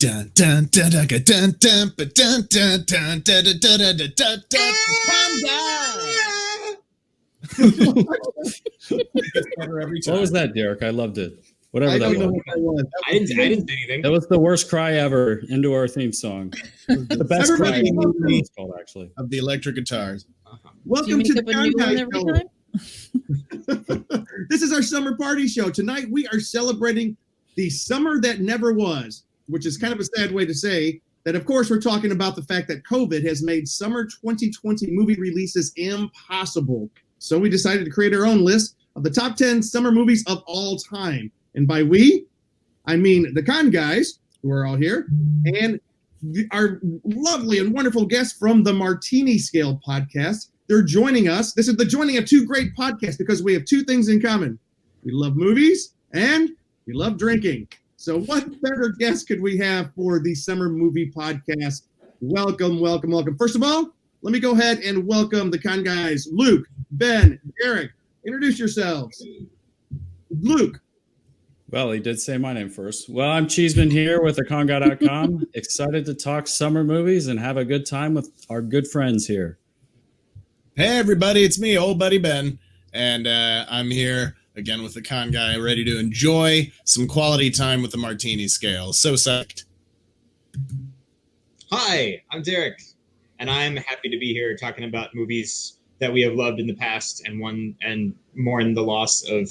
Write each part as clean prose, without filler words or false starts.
Dun dun dun dun dun dun dun dun dun dun dun dun dun dun dun dun. What was that, Derek? I loved it. Whatever I that don't know was. what that was. I didn't say anything. That was the worst cry ever into our theme song. The best cry Everybody, ever welcome. it's called, actually. Of the electric guitars. Welcome to the a new one every time? This is our summer party show. Tonight we are celebrating the summer that never was, which is kind of a sad way to say that. Of course, we're talking about the fact that COVID has made summer 2020 movie releases impossible. So we decided to create our own list of the top 10 summer movies of all time. And by we, I mean the Con Guys, who are all here, and our lovely and wonderful guests from the Martini Scale podcast. They're joining us. This is the joining of two great podcasts because we have two things in common. We love movies and we love drinking. So what better guest could we have for the Summer Movie Podcast? Welcome, welcome, welcome. First of all, let me go ahead and welcome the Con Guys, Luke, Ben, Derek. Introduce yourselves. Luke. Well, he did say my name first. Well, I'm Cheeseman here with theconguy.com. Excited to talk summer movies and have a good time with our good friends here. Hey everybody, it's me, old buddy Ben, and I'm here again with the Con Guy, ready to enjoy some quality time with the Martini Scale. So psyched. Hi, I'm Derek, and I'm happy to be here talking about movies that we have loved in the past and mourn the loss of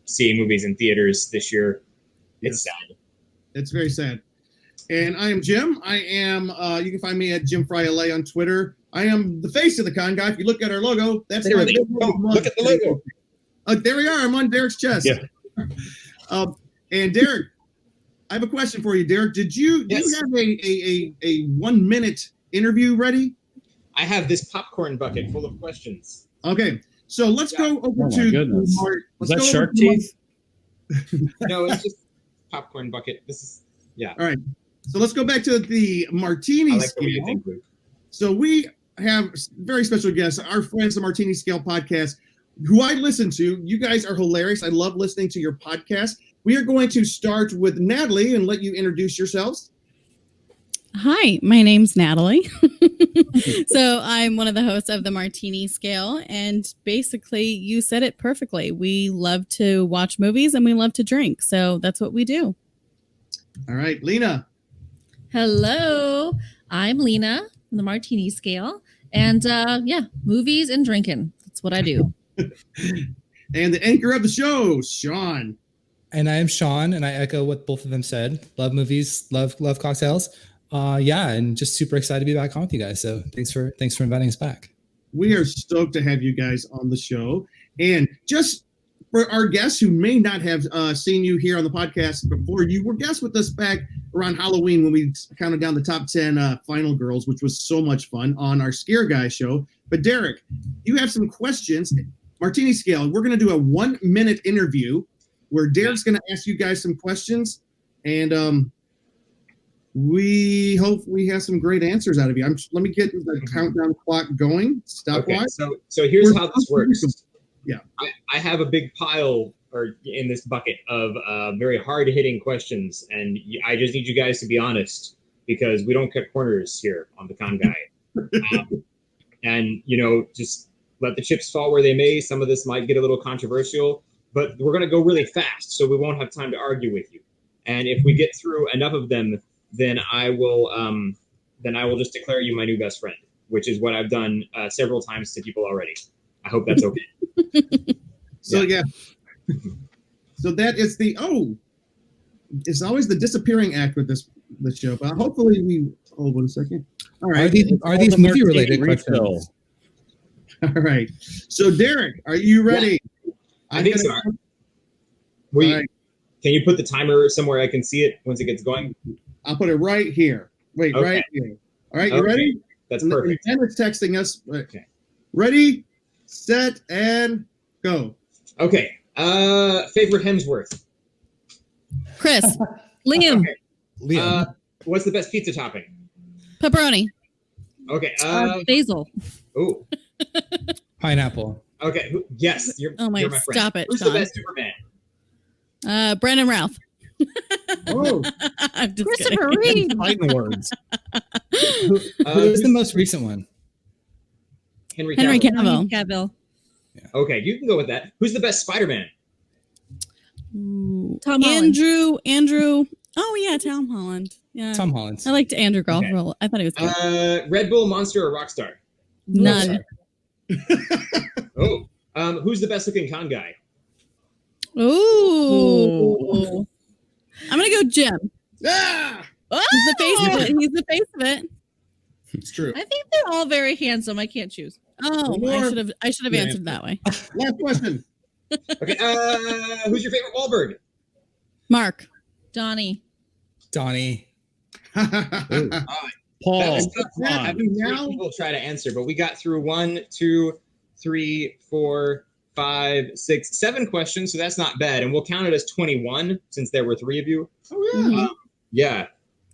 seeing movies in theaters this year. It's sad. It's very sad. And I am Jim. I am, you can find me at Jim Fry LA on Twitter. I am the face of the Con Guy. If you look at our logo, that's There my we go. Look at the logo. There we are. I'm on Derek's chest. Yeah. And Derek, I have a question for you, Derek. Do you have a 1 minute interview ready? I have this popcorn bucket full of questions. Okay. So let's go over Oh my to goodness. Is that shark teeth? No, it's just popcorn bucket. This is, yeah. All right. So let's go back to the Martini I like the way you Scale. think, Luke. So we have very special guests, our friends, the Martini Scale podcast, who I listen to. You guys are hilarious. I love listening to your podcast. We are going to start with Natalie and let you introduce yourselves. Hi, my name's Natalie. So I'm one of the hosts of the Martini Scale, and basically you said it perfectly. We love to watch movies and we love to drink, so that's what we do. All right, Lena. Hello, I'm Lena from the Martini Scale, and movies and drinking. That's what I do. And the anchor of the show, Sean. And I am Sean, and I echo what both of them said. Love movies, love cocktails. And just super excited to be back on with you guys. So thanks for inviting us back. We are stoked to have you guys on the show. And just for our guests who may not have seen you here on the podcast before, you were guests with us back around Halloween when we counted down the top 10 final girls, which was so much fun on our Scare Guy show. But Derek, you have some questions. Martini Scale, we're going to do a 1 minute interview where Derek's going to ask you guys some questions. And we hope we have some great answers out of you. Let me get the countdown clock going. Stopwatch. Okay, so here's how this works. Yeah. I have a big pile in this bucket of very hard-hitting questions, and I just need you guys to be honest because we don't cut corners here on the Con Guy. And, just let the chips fall where they may. Some of this might get a little controversial, but we're going to go really fast, so we won't have time to argue with you. And if we get through enough of them, then I will just declare you my new best friend, which is what I've done several times to people already. I hope that's okay. So so that is it's always the disappearing act with this show. But hopefully we hold on a second. All right. Are these movie related questions? All right. So Derek, are you ready? Yeah, I think so. Right. Can you put the timer somewhere I can see it once it gets going? I'll put it right here. Wait, Okay. right here. All right, you ready? That's perfect. And it's texting us. Okay. Ready, set, and go. Okay. Favorite Hemsworth. Chris, Liam, Okay. Liam. What's the best pizza topping? Pepperoni. Okay. Basil. Oh. Pineapple. Okay. Yes. You're Oh my! you're my friend. Stop it, Who's Sean. the best Superman? Brandon Ralph. Oh, I'm just Christopher kidding. Reeve. Fighting words. Who was the most recent one? Henry Henry Cavill. Cavill. Cavill. Okay, you can go with that. Who's the best Spider-Man? Ooh. Tom Holland. Andrew. Oh yeah, Tom Holland. Yeah. Tom Holland. I liked Andrew Okay. Garfield. I thought he was good. Red Bull, Monster, or Rockstar? None. Oh, who's the best looking con guy? Ooh. I'm gonna go Jim. ah, He's the face of it. He's the face of it. It's true. I think they're all very handsome. I can't choose. Oh, One more. I should have Yeah. answered that way. last question. Okay, who's your favorite Wahlberg? Mark. Donnie. Donnie. Paul. That was tough. come on. Having Now- three people try to answer, but we got through 1, 2, 3, 4, 5, 6, 7 questions, so that's not bad. And we'll count it as 21 since there were 3 of you. Oh yeah. Mhm. Yeah.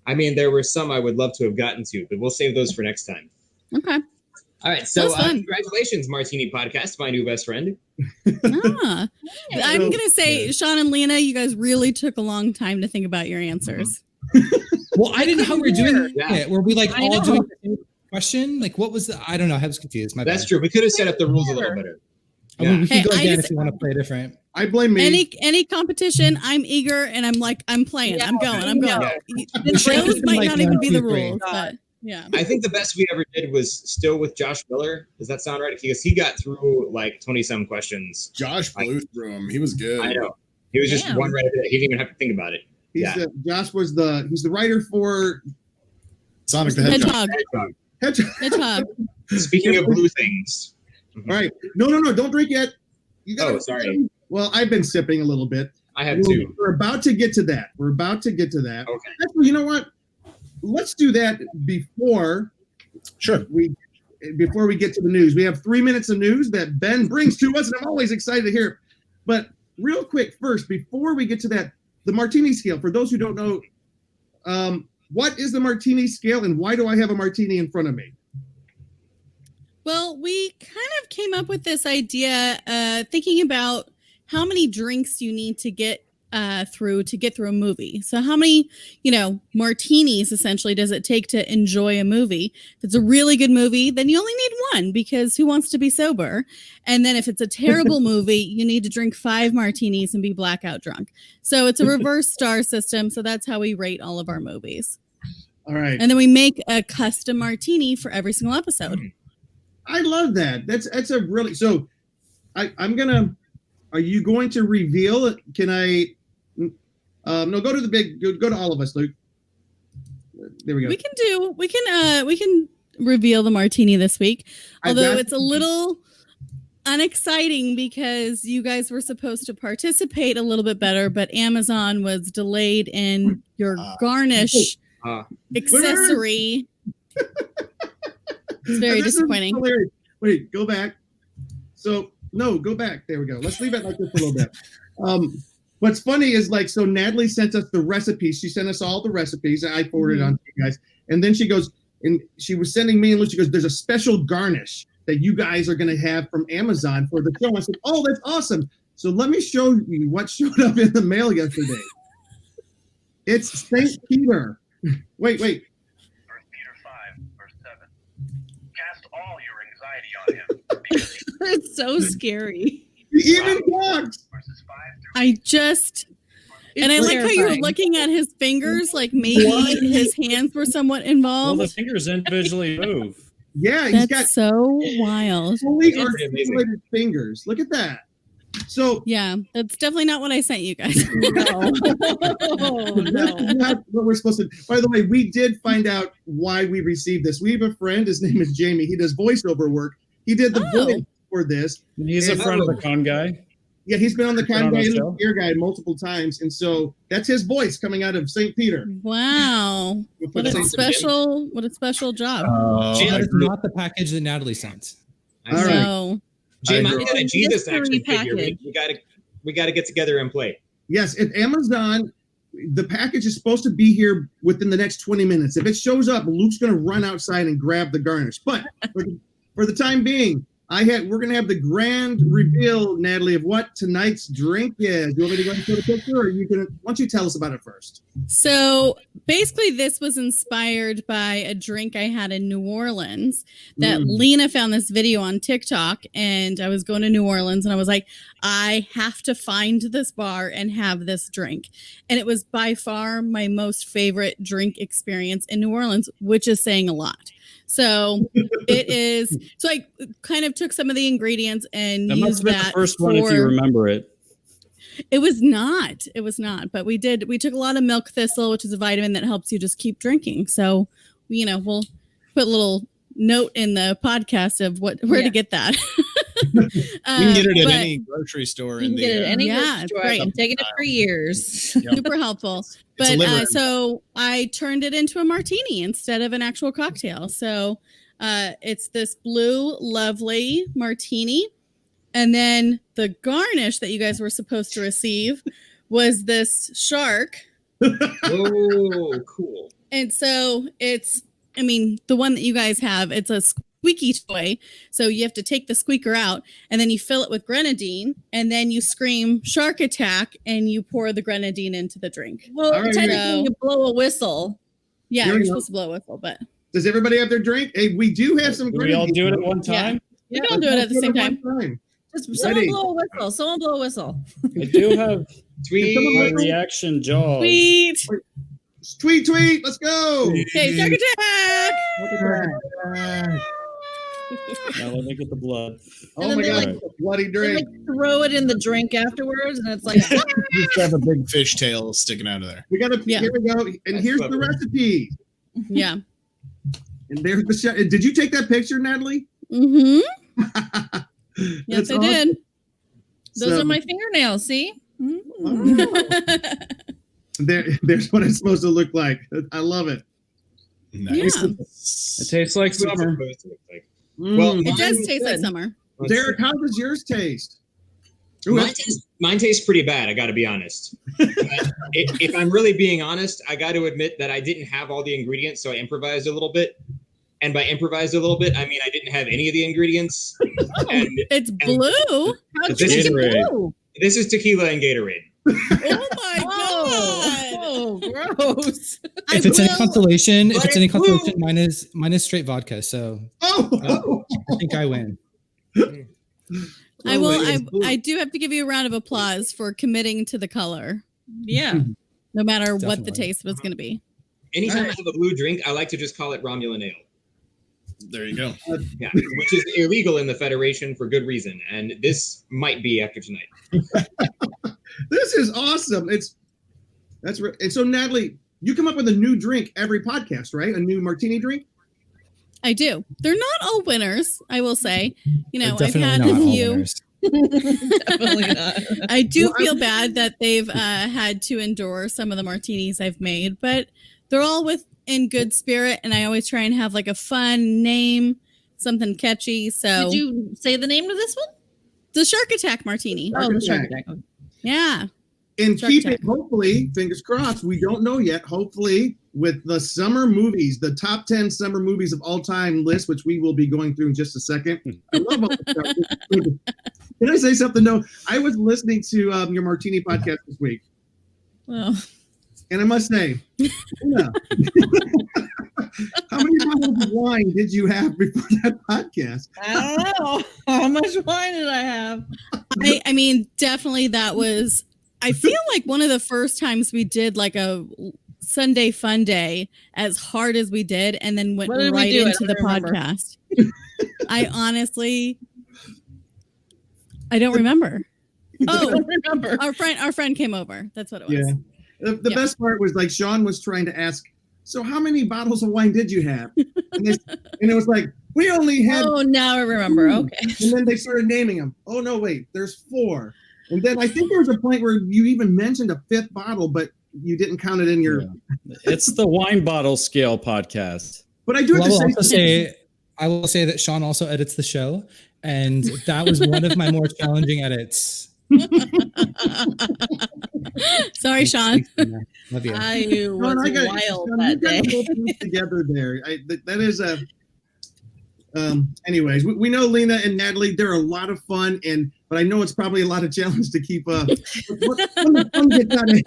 I mean, there were some I would love to have gotten to, but we'll save those for next time. Okay. All right. So, That was fun. congratulations, Martini Podcast, my new best friend. Ah. I'm gonna say, Sean and Lena, you guys really took a long time to think about your answers. Well, I didn't know how we were doing Yeah. it. Were we like I all know. doing the same question? Like, what was the? I don't know. I was confused. My That's bad. true. We could have set up the rules a little better. I mean, we can Hey, go I again just- if you want to play different. I blame me. Any competition, I'm eager and I'm like, I'm playing. I'm going. I'm going. Sure, Those it's might like not even 1, be 2, the 3. rules, but yeah. I think the best we ever did was still with Josh Miller. Does that sound right? Because he got through like 20-some questions. Josh blew through him. He was good. I know. He was just Damn. one right there. He didn't even have to think about it. He's Yeah. Josh was he's the writer for Sonic the Hedgehog. Hedgehog. Hedgehog. Hedgehog. Speaking of blue things. All right. No, don't drink yet. You Oh, sorry. Well, I've been sipping a little bit. I have 2. We're about to get to that. Okay. Actually, you know what? Let's do that before Sure. we get to the news. We have 3 minutes of news that Ben brings to us, and I'm always excited to hear it. But real quick, first, before we get to that, the Martini Scale. For those who don't know, what is the Martini Scale, and why do I have a martini in front of me? Well, we kind of came up with this idea, thinking about how many drinks you need to get through a movie. So how many, martinis essentially does it take to enjoy a movie? If it's a really good movie, then you only need one because who wants to be sober? And then if it's a terrible movie, you need to drink 5 martinis and be blackout drunk. So it's a reverse star system. So that's how we rate all of our movies. All right. And then we make a custom martini for every single episode. I love that. That's a really so. I'm gonna. Are you going to reveal? Can I? No. Go to the big. Go to all of us, Luke. There we go. We can reveal the martini this week. I've Although got- it's a little unexciting because you guys were supposed to participate a little bit better, but Amazon was delayed in your garnish accessory. It's very This is disappointing. hilarious. Wait, go back. So no, go back. There we go. Let's leave it like this a little bit. What's funny is so Natalie sent us the recipes. She sent us all the recipes. And I forwarded on to you guys. And then she goes, and she was sending me and Luke, she goes, there's a special garnish that you guys are going to have from Amazon for the show. I said, oh, that's awesome. So let me show you what showed up in the mail yesterday. It's St. Peter. Wait. 1 Peter 5, verse 7. Cast all your anxiety on him, because he It's so scary. He even talks. verses 5 through I just and I like how you were terrifying. looking at his fingers, like maybe his hands were somewhat Well, involved. the fingers individually move. Yeah, he's That's got so wild. fully It's pretty amazing. articulated fingers. Look at that. So Yeah, that's definitely not what I sent you guys. this is not what we're supposed to. By the way, we did find out why we received this. We have a friend. His name is Jamie. He does voiceover work. He did the Oh. voice for this. He's a And- friend of the con guy. Yeah, he's been on the Been on Con Guy our and the show? Gear Guy multiple times, and so that's his voice coming out of St. Peter. Wow. We'll put What it a on- special job. Jim, That is not the package that Natalie sent. All right. No. Jim, I I agree. got a Jesus Mystery action figure. package. We gotta get together and play. Yes, if Amazon, the package is supposed to be here within the next 20 minutes. If it shows up, Luke's going to run outside and grab the garnish. But for the time being, we're gonna have the grand reveal, Natalie, of what tonight's drink is. You want me to go and show the picture, or why don't you tell us about it first? So basically, this was inspired by a drink I had in New Orleans that Lena found this video on TikTok, and I was going to New Orleans, and I was like, I have to find this bar and have this drink. And it was by far my most favorite drink experience in New Orleans, which is saying a lot. So it is. So I kind of took some of the ingredients and That must used have been that the first one if you remember it. It was not. It was not. But we took a lot of milk thistle, which is a vitamin that helps you just keep drinking. So, we'll put a little note in the podcast of where to get that. You can get it at any grocery store. You can get it at any grocery store. great. I've taken it for years. Yep. Super helpful. It's But so I turned it into a martini instead of an actual cocktail. So it's this blue, lovely martini. And then the garnish that you guys were supposed to receive was this shark. Oh, cool. And so it's, the one that you guys have, it's a squeaky toy. So you have to take the squeaker out and then you fill it with grenadine and then you scream shark attack and you pour the grenadine into the drink. Well, All right, technically, you blow a whistle. Yeah, Here you're we go. supposed to blow a whistle, but Does everybody have their drink? Hey, we do have some Do we all grenadine. do it at one time? we can all do it at the same time. Just someone Ready. blow a whistle. Someone blow a whistle. I do have Tweet. my reaction jaws. Sweet. Tweet, let's go. Okay, shark attack. Now let me get the blood. Oh And then my they, god, like, bloody They drink. like throw it in the drink afterwards, and it's like, Just have a big fish tail sticking out of there. We got to, Yeah. here we go. And That's here's clever. the recipe. Yeah. And there's the shot. Did you take that picture, Natalie? Mm-hmm. That's Yes, I awesome. did. those So- are my fingernails. See? There's what it's supposed to look like. I love it. Nice. It tastes like That's what it's summer. supposed to look like. Mm. Well, It does Mine- taste like summer. Derek, how does yours taste? Ooh, Mine tastes pretty bad, I got to be honest. But if I'm really being honest, I got to admit that I didn't have all the ingredients, so I improvised a little bit. And by improvised a little bit, I mean I didn't have any of the ingredients. And It's blue. How'd This you is get Gatorade. blue? this is tequila and Gatorade. Oh my god. Oh, gross. If it's any will- consolation, But it's blue. mine is straight vodka. So Oh, I think I win. I will. it's blue. I do have to give you a round of applause for committing to the color, Yeah. no matter what the Definitely. taste was going to be. Anytime I have a blue drink, I like to just call it Romulan ale. There you go. Yeah, which is illegal in the Federation for good reason, and this might be after tonight. this is awesome. And so Natalie, you come up with a new drink every podcast, right? A new martini drink. I do. They're not all winners, I will say. I've Definitely had not a all few. winners. Definitely not. I do Well, feel bad that they've had to endure some of the martinis I've made, but they're all in good spirit, and I always try and have like a fun name, something catchy. So Did you say the name of this one? the Shark Attack Martini. Shark the Shark Attack. Attack. Yeah. And Shark keep Attack. it, hopefully, fingers crossed, we don't know yet, hopefully, with the summer movies, the top 10 summer movies of all time list, which we will be going through in just a second. I love all this stuff. Can I say something? No, I was listening to your Martini podcast this week, Well, and I must say, yeah. How many bottles of wine did you have before that podcast? I don't know. How much wine did I have? I mean, definitely that was, I feel like one of the first times we did like a Sunday fun day as hard as we did and then went What did we right do? I into the don't remember. podcast. I honestly, I don't remember. I Oh, don't remember. our friend came over. That's what it was. Yeah. The Yeah. best part was like Sean was trying to ask, so how many bottles of wine did you have? And it was like, we only had, Oh, now I remember. Ooh. Okay. and then they started naming them. Oh, no, wait, there's 4. And then I think there was a point where you even mentioned a 5th bottle, but you didn't count it in your, It's the wine bottle scale podcast. but I do have Well, to say, I will say that Sean also edits the show, and that was one of my more challenging edits. Sorry, Sean. Love you. I was Sean, wild Sean, that you day. got both things together there. That is Anyways, we know Lena and Natalie, they're a lot of fun, but I know it's probably a lot of challenge to keep when the fun gets out of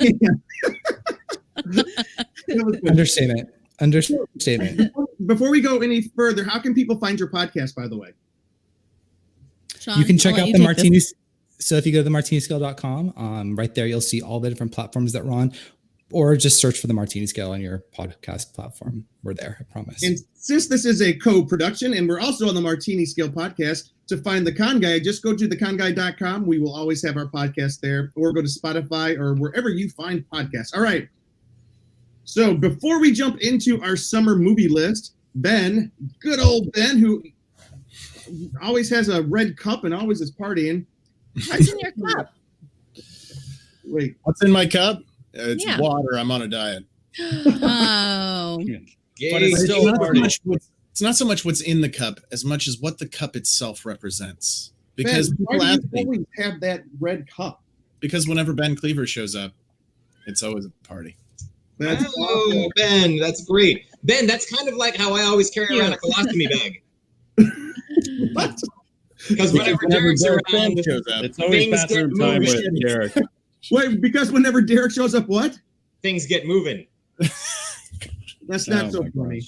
hand. Understatement. Before we go any further, how can people find your podcast, by the way? Sean, You can check I'll out let the you take this. Martinis. So if you go to themartiniscale.com, right there, you'll see all the different platforms that we're on, or just search for the Martini Scale on your podcast platform. We're there, I promise. And since this is a co-production and we're also on the Martini Scale podcast, to find the Con Guy, just go to theconguy.com. We will always have our podcast there, or go to Spotify or wherever you find podcasts. All right. So before we jump into our summer movie list, Ben, good old Ben, who always has a red cup and always is partying. What's in your cup? Wait, What's in my cup? It's Yeah. water. I'm on a diet. Oh, But it's still not so party. much it's not so much what's in the cup as much as what the cup itself represents. Because Ben, people why ask do me, you always have that red cup? because whenever Ben Cleaver shows up, it's always a party. That's Oh, awesome. Ben, that's great. Ben, that's kind of like how I always carry around a colostomy bag. What? Because whenever Derek's Derek around, shows up, It's always Things bathroom get time moved. with Derek. Wait, because whenever Derek shows up, what? things get moving. That's not Oh so my funny.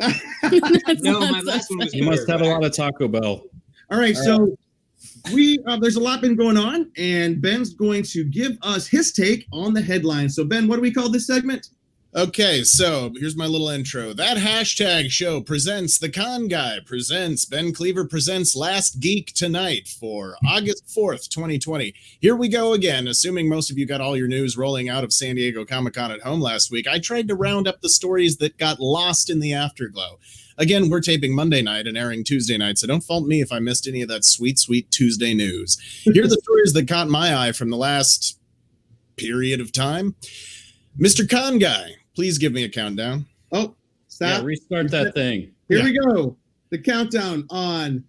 gosh. That's No, not my so last one was You must have a lot of Taco Bell. All right, so there's a lot been going on, and Ben's going to give us his take on the headlines. So Ben, what do we call this segment? Okay, so here's my little intro. That hashtag show presents The Con Guy presents Ben Cleaver presents Last Geek Tonight for August 4th, 2020. Here we go again. Assuming most of you got all your news rolling out of San Diego Comic-Con at home last week, I tried to round up the stories that got lost in the afterglow. Again, we're taping Monday night and airing Tuesday night, so don't fault me if I missed any of that sweet, sweet Tuesday news. Here are the stories that caught my eye from the last period of time. Mr. Con Guy, please give me a countdown. Oh, stop. Yeah, restart that thing. Here we go. The countdown on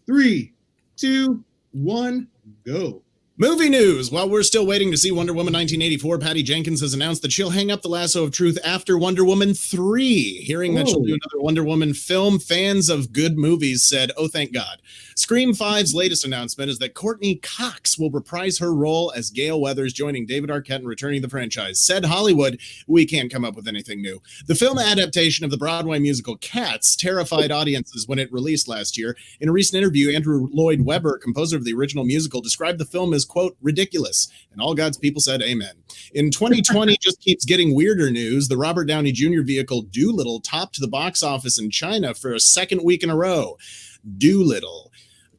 3, 2, 1, go. Movie news. While we're still waiting to see Wonder Woman 1984, Patty Jenkins has announced that she'll hang up the lasso of truth after Wonder Woman 3. Hearing that she'll do another Wonder Woman film, fans of good movies said, oh, thank God. Scream 5's latest announcement is that Courtney Cox will reprise her role as Gale Weathers, joining David Arquette and returning the franchise. Said Hollywood, we can't come up with anything new. The film adaptation of the Broadway musical Cats terrified audiences when it released last year. In a recent interview, Andrew Lloyd Webber, composer of the original musical, described the film as, quote, ridiculous. And all God's people said amen. In 2020, just keeps getting weirder news. The Robert Downey Jr. vehicle Doolittle topped the box office in China for a second week in a row. Doolittle.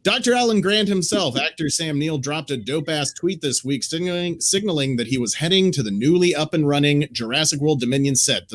Dr. Alan Grant himself, actor Sam Neill, dropped a dope-ass tweet this week signaling that he was heading to the newly up-and-running Jurassic World Dominion set.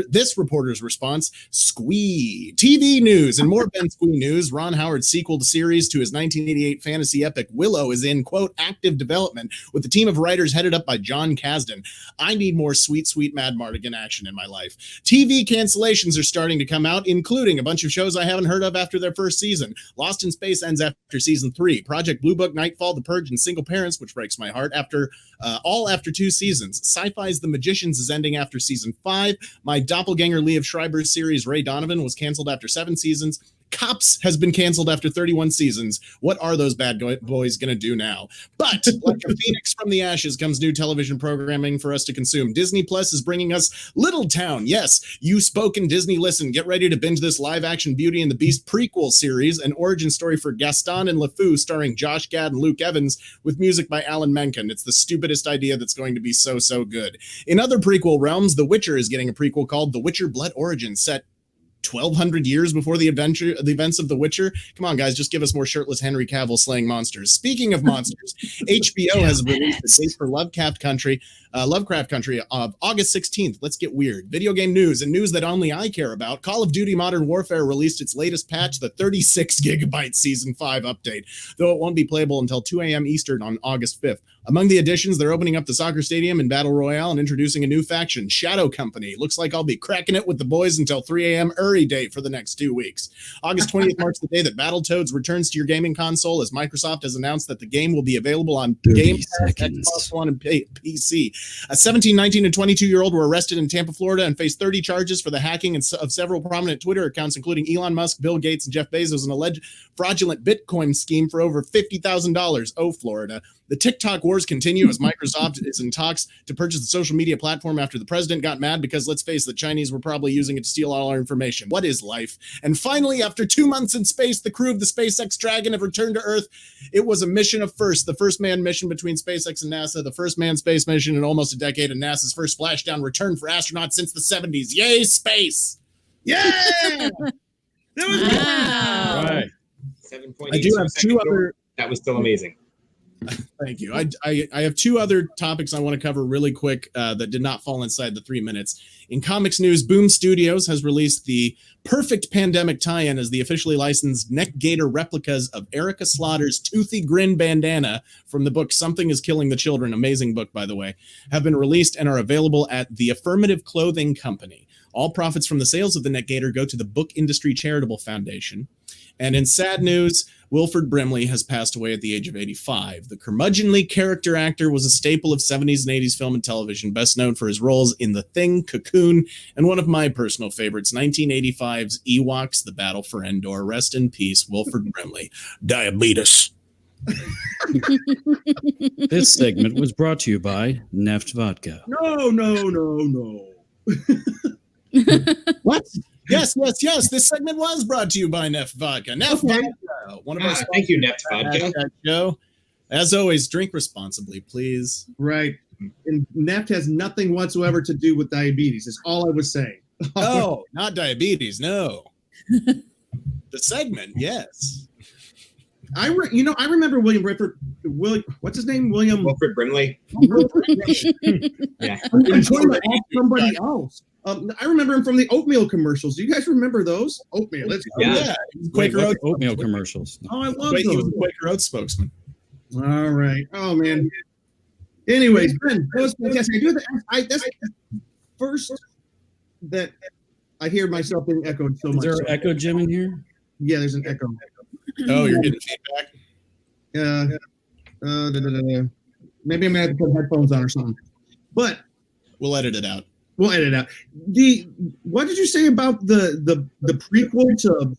This reporter's response, squee. TV news and more Ben Squee news. Ron Howard's sequel to series to his 1988 fantasy epic Willow is in, quote, active development with the team of writers headed up by John Kasdan. I need more sweet, sweet Mad Mardigan action in my life. TV cancellations are starting to come out, including a bunch of shows I haven't heard of after their first season. Lost in Space ends after season 3. Project Blue Book, Nightfall, The Purge, and Single Parents, which breaks my heart, after 2 seasons. Sci-Fi's The Magicians is ending after season 5. My doppelganger Liev Schreiber's series Ray Donovan was canceled after 7 seasons. Cops has been canceled after 31 seasons. What are those bad boys going to do now? But like a phoenix from the ashes comes new television programming for us to consume. Disney Plus is bringing us Little Town. Yes, you spoken Disney listen. Get ready to binge this live-action Beauty and the Beast prequel series, an origin story for Gaston and LeFou starring Josh Gad and Luke Evans with music by Alan Menken. It's the stupidest idea that's going to be so, so good. In other prequel realms, The Witcher is getting a prequel called The Witcher Blood Origin, set 1,200 years before the events of The Witcher. Come on, guys, just give us more shirtless Henry Cavill slaying monsters. Speaking of monsters, HBO has released a date for Lovecraft Country of August 16th. Let's get weird. Video game news and news that only I care about. Call of Duty Modern Warfare released its latest patch, the 36 gigabyte Season 5 update, though it won't be playable until 2 a.m. Eastern on August 5th. Among the additions, they're opening up the soccer stadium in Battle Royale and introducing a new faction, Shadow Company. Looks like I'll be cracking it with the boys until 3 a.m. Uri day for the next 2 weeks. August 20th marks the day that Battletoads returns to your gaming console, as Microsoft has announced that the game will be available on Game Pass, Xbox One, and PC. A 17, 19, and 22-year-old were arrested in Tampa, Florida, and faced 30 charges for the hacking of several prominent Twitter accounts, including Elon Musk, Bill Gates, and Jeff Bezos, an alleged fraudulent Bitcoin scheme for over $50,000. Oh, Florida. The TikTok wars continue as Microsoft is in talks to purchase the social media platform after the president got mad because, let's face it, the Chinese were probably using it to steal all our information. What is life? And finally, after 2 months in space, the crew of the SpaceX Dragon have returned to Earth. It was a mission of first, the first manned mission between SpaceX and NASA, the first manned space mission in almost a decade, and NASA's first splashdown return for astronauts since the 70s. Yay, space! Yeah! That was Wow. Right. 7.8 I do have two other... That was still amazing. Thank you. I have two other topics I want to cover really quick that did not fall inside the 3 minutes. In comics news, Boom Studios has released the perfect pandemic tie-in as the officially licensed neck gaiter replicas of Erica Slaughter's toothy grin bandana from the book Something is Killing the Children, amazing book, by the way, have been released and are available at the Affirmative Clothing Company. All profits from the sales of the neck gaiter go to the Book Industry Charitable Foundation. And in sad news, Wilford Brimley has passed away at the age of 85. The curmudgeonly character actor was a staple of 70s and 80s film and television, best known for his roles in The Thing, Cocoon, and one of my personal favorites, 1985's Ewoks, The Battle for Endor. Rest in peace, Wilford Brimley. Diabetes. This segment was brought to you by Neft Vodka. No. What? Yes. This segment was brought to you by Neft Vodka. Neft Vodka, one of our Thank you, Neft Vodka. show. As always, drink responsibly, please. Right. And Neft has nothing whatsoever to do with diabetes. Is all I was saying. Oh, not diabetes. No. The segment, yes. I remember William Bradford. What's his name? Wilford Brimley. Yeah. I'm trying to ask somebody else. I remember him from the oatmeal commercials. Do you guys remember those? Oatmeal. Let's go. Yeah. Quaker Oats. Oatmeal commercials. Oh, I love He was those. a Quaker Oats spokesman. All right. Oh man. Anyways, Ben, that was fantastic. That's the first that I hear myself being echoed so Is much. there an echo Jim in here? Yeah, there's an echo. Oh, you're getting feedback? Maybe I'm gonna have to put headphones on or something. But We'll edit it out. we'll edit it out. What did you say about the prequel to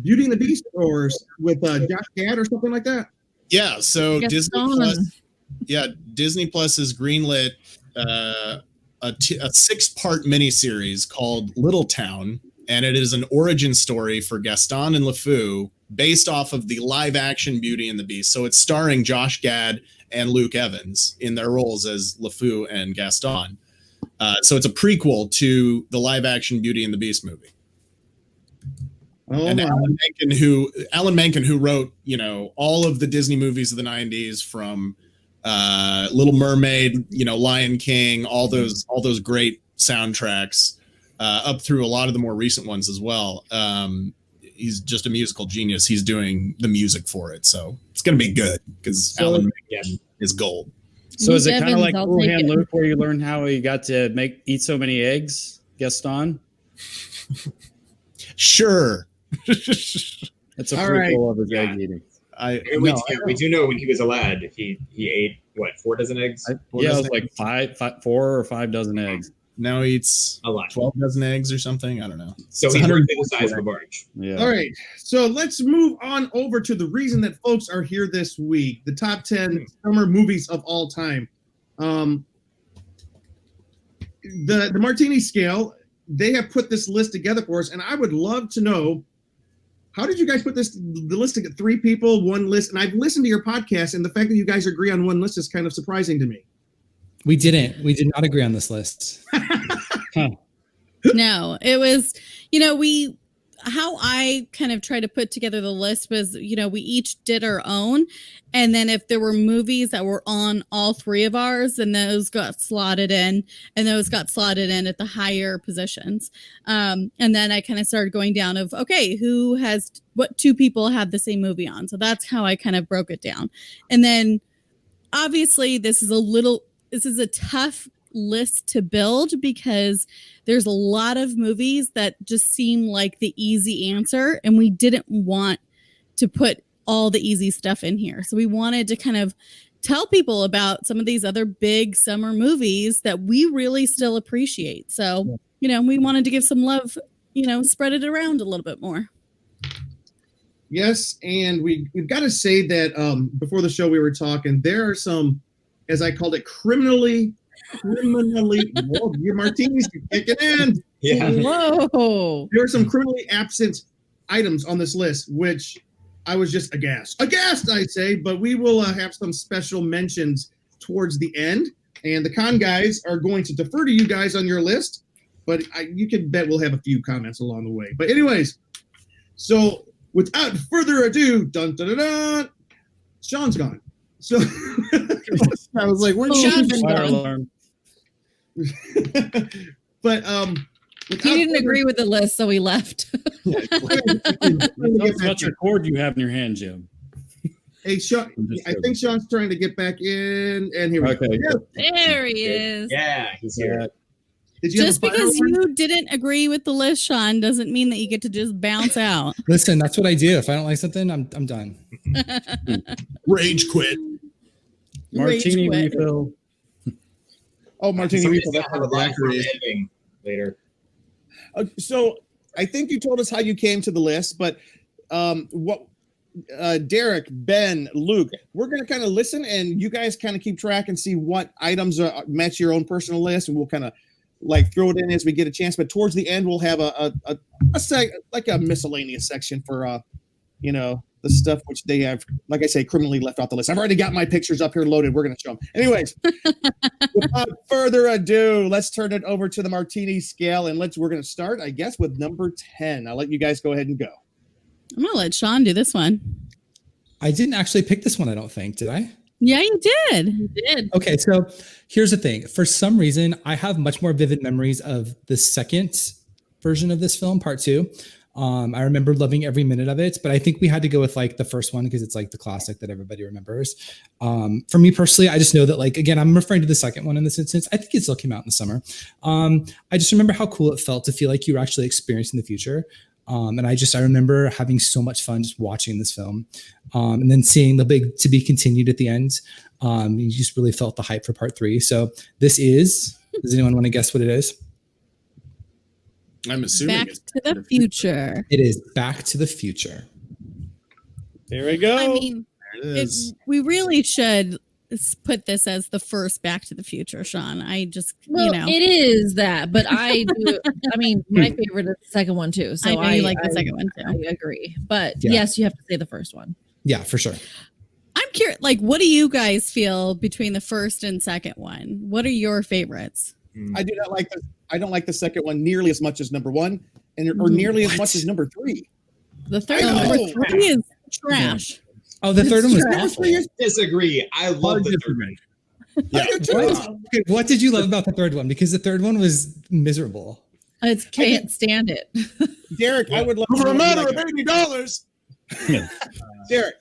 Beauty and the Beast, or with Josh Gad or something like that? Yeah, so Gaston. Disney Plus has greenlit a 6-part miniseries called Little Town, and it is an origin story for Gaston and LeFou based off of the live-action Beauty and the Beast. So it's starring Josh Gad and Luke Evans in their roles as LeFou and Gaston. So it's a prequel to the live-action Beauty and the Beast movie. Oh, And my. Alan Menken, who wrote, all of the Disney movies of the 90s, from Little Mermaid, Lion King, all those great soundtracks, up through a lot of the more recent ones as well. He's just a musical genius. He's doing the music for it, so it's going to be good because Alan Menken is gold. So is it kind of Evans, like I'll Cool take Hand it. Luke, where you learn how he got to eat so many eggs, Gaston? Sure. It's a All prequel of his Yeah. egg eating. We do know when he was a lad, he ate 4 dozen eggs. It was like 4 or 5 dozen eggs. Now he eats A lot. 12 dozen eggs or something. I don't know. So It's he's 100 roughly the size of a barge. Yeah. All right, so let's move on over to the reason that folks are here this week: the top 10 summer movies of all time. The Martini Scale, they have put this list together for us, and I would love to know, how did you guys put the list together? 3 people, 1 list, and I've listened to your podcast, and the fact that you guys agree on 1 list is kind of surprising to me. We did not agree on this list. No, it was, how I kind of tried to put together the list was, we each did our own. And then if there were movies that were on all 3 of ours, then those got slotted in, and those got slotted in at the higher positions. And then I kind of started going down of, okay, what 2 people have the same movie on? So that's how I kind of broke it down. And then obviously this is a tough list to build because there's a lot of movies that just seem like the easy answer, and we didn't want to put all the easy stuff in here. So we wanted to kind of tell people about some of these other big summer movies that we really still appreciate. So, we wanted to give some love, spread it around a little bit more. Yes, and we've got to say that before the show we were talking, there are some, as I called it, criminally, whoa, your martinis are kicking in. Yeah. Whoa. There are some criminally absent items on this list, which I was just aghast, I say, but we will have some special mentions towards the end, and the con guys are going to defer to you guys on your list, but you can bet we'll have a few comments along the way. But anyways, so without further ado, dun dun dun dun, Sean's gone. So I was like, "Where's Sean been Fire gone?" alarm. But He didn't agree with the list, so he left. Tell us about your cord you have in your hand, Jim. Hey, Sean, I think Sean's trying to get back in, and here we go. Okay. There he is. Yeah, he's here. Did you Just have a fire because alarm? you didn't agree with the list, Sean, doesn't mean that you get to just bounce out. Listen, that's what I do. If I don't like something, I'm done. Rage quit. Martini Rage quit. refill. Oh, Martini Somebody's refill. That's gonna have a what live Blackberry is. editing later. So I think you told us how you came to the list, but Derek, Ben, Luke, we're going to kind of listen, and you guys kind of keep track and see what items match your own personal list, and we'll kind of like throw it in as we get a chance. But towards the end, we'll have a miscellaneous section for the stuff which they have, like I say, criminally left off the list. I've already got my pictures up here loaded. We're going to show them. Anyways, without further ado, let's turn it over to the Martini scale, and we're going to start, I guess, with number 10. I'll let you guys go ahead and go. I'm going to let Sean do this one. I didn't actually pick this one, I don't think. Did I? Yeah, you did. You did. Okay, so here's the thing. For some reason, I have much more vivid memories of the second version of this film, part 2. I remember loving every minute of it, but I think we had to go with like the first one because it's like the classic that everybody remembers. For me personally, I just know that, like, again, I'm referring to the second one in this instance. I think it still came out in the summer. I just remember how cool it felt to feel like you were actually experiencing the future. And I remember having so much fun just watching this film. And then seeing the big to be continued at the end. You just really felt the hype for part 3. So does anyone want to guess what it is? I'm assuming Back it's to the Future. It is Back to the Future. There we go. I mean, There it is. we really should put this as the first Back to the Future, Sean. I just, Well, it is that, but I do. I mean, my favorite is the second one too. So I know you like the second one too. I agree, but Yeah. yes, you have to say the first one. Yeah, for sure. I'm curious, like, what do you guys feel between the first and second one? What are your favorites? I do not like I don't like the second one nearly as much as number 1, or nearly as much as number 3. The third I one, know. number 3 is trash. Oh, the third one was Number awful. 3 is Disagree. I love the third one. Okay, what did you love about the third one? Because the third one was miserable. I can't stand it. Derek. I would love For to a know matter like of $80. Derek.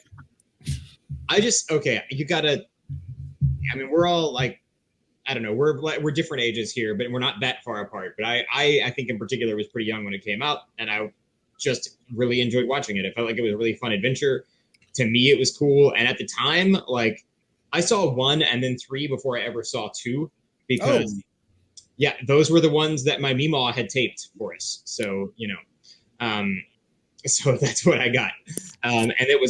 You gotta. I mean, we're all like, I don't know, we're different ages here, but we're not that far apart. But I think in particular was pretty young when it came out, and I just really enjoyed watching it. I felt like it was a really fun adventure. To me, it was cool, and at the time, like, I saw 1 and then 3 before I ever saw 2, because those were the ones that my Meemaw had taped for us. So so that's what I got. And it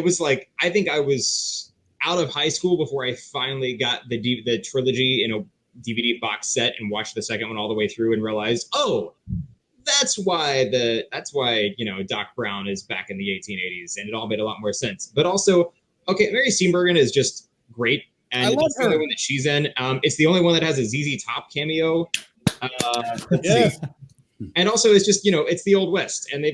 was like, I think I was out of high school before I finally got the trilogy in a DVD box set and watched the second one all the way through and realized, that's why Doc Brown is back in the 1880s, and it all made a lot more sense. But also, Mary Steenburgen is just great, and I love it's the only her. one that she's in. It's the only one that has a ZZ Top cameo. Let's see. And also, it's just, it's the Old West, and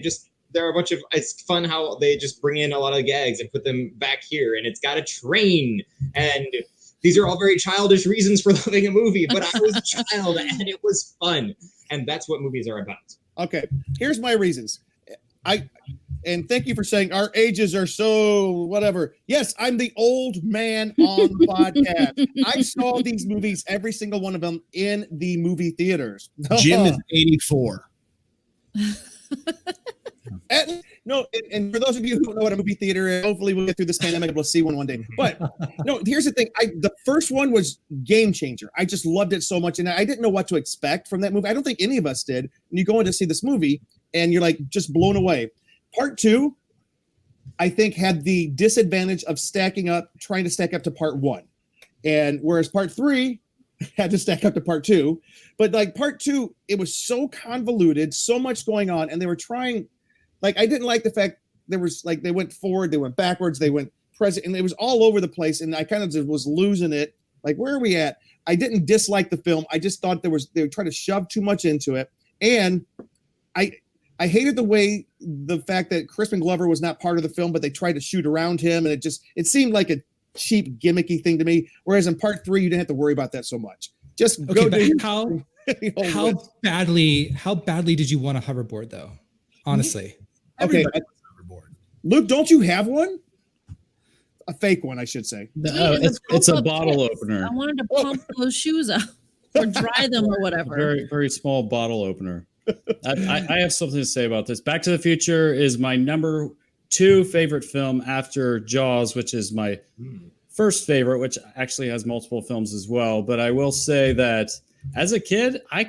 there are a bunch of, it's fun how they just bring in a lot of gags and put them back here, and it's got a train, and these are all very childish reasons for loving a movie, but I was a child, and it was fun, and that's what movies are about. Okay, here's my reasons. And thank you for saying our ages are so whatever. Yes, I'm the old man on the podcast. I saw these movies, every single one of them, in the movie theaters. Jim is 84. And for those of you who don't know what a movie theater is, hopefully we'll get through this pandemic and we'll see one day. But no, here's the thing. The first one was game changer. I just loved it so much. And I didn't know what to expect from that movie. I don't think any of us did. And you go in to see this movie and you're like just blown away. Part 2, I think, had the disadvantage of trying to stack up to part 1. And whereas part 3 had to stack up to part 2. But like part 2, it was so convoluted, so much going on. And they were trying, like, I didn't like the fact there was like, they went forward, they went backwards, they went present, and it was all over the place. And I kind of just was losing it. Like, where are we at? I didn't dislike the film. I just thought they were trying to shove too much into it. And I hated the fact that Crispin Glover was not part of the film, but they tried to shoot around him. And it seemed like a cheap, gimmicky thing to me. Whereas in part 3, you didn't have to worry about that so much. Just go do how badly did you want a hoverboard though? Honestly. Okay. Luke, don't you have one? A fake one, I should say. No, it's a bottle opener. I wanted to pump those shoes up or dry them or whatever. Very, very small bottle opener. I have something to say about this. Back to the Future is my number 2 favorite film after Jaws, which is my first favorite, which actually has multiple films as well. But I will say that as a kid, I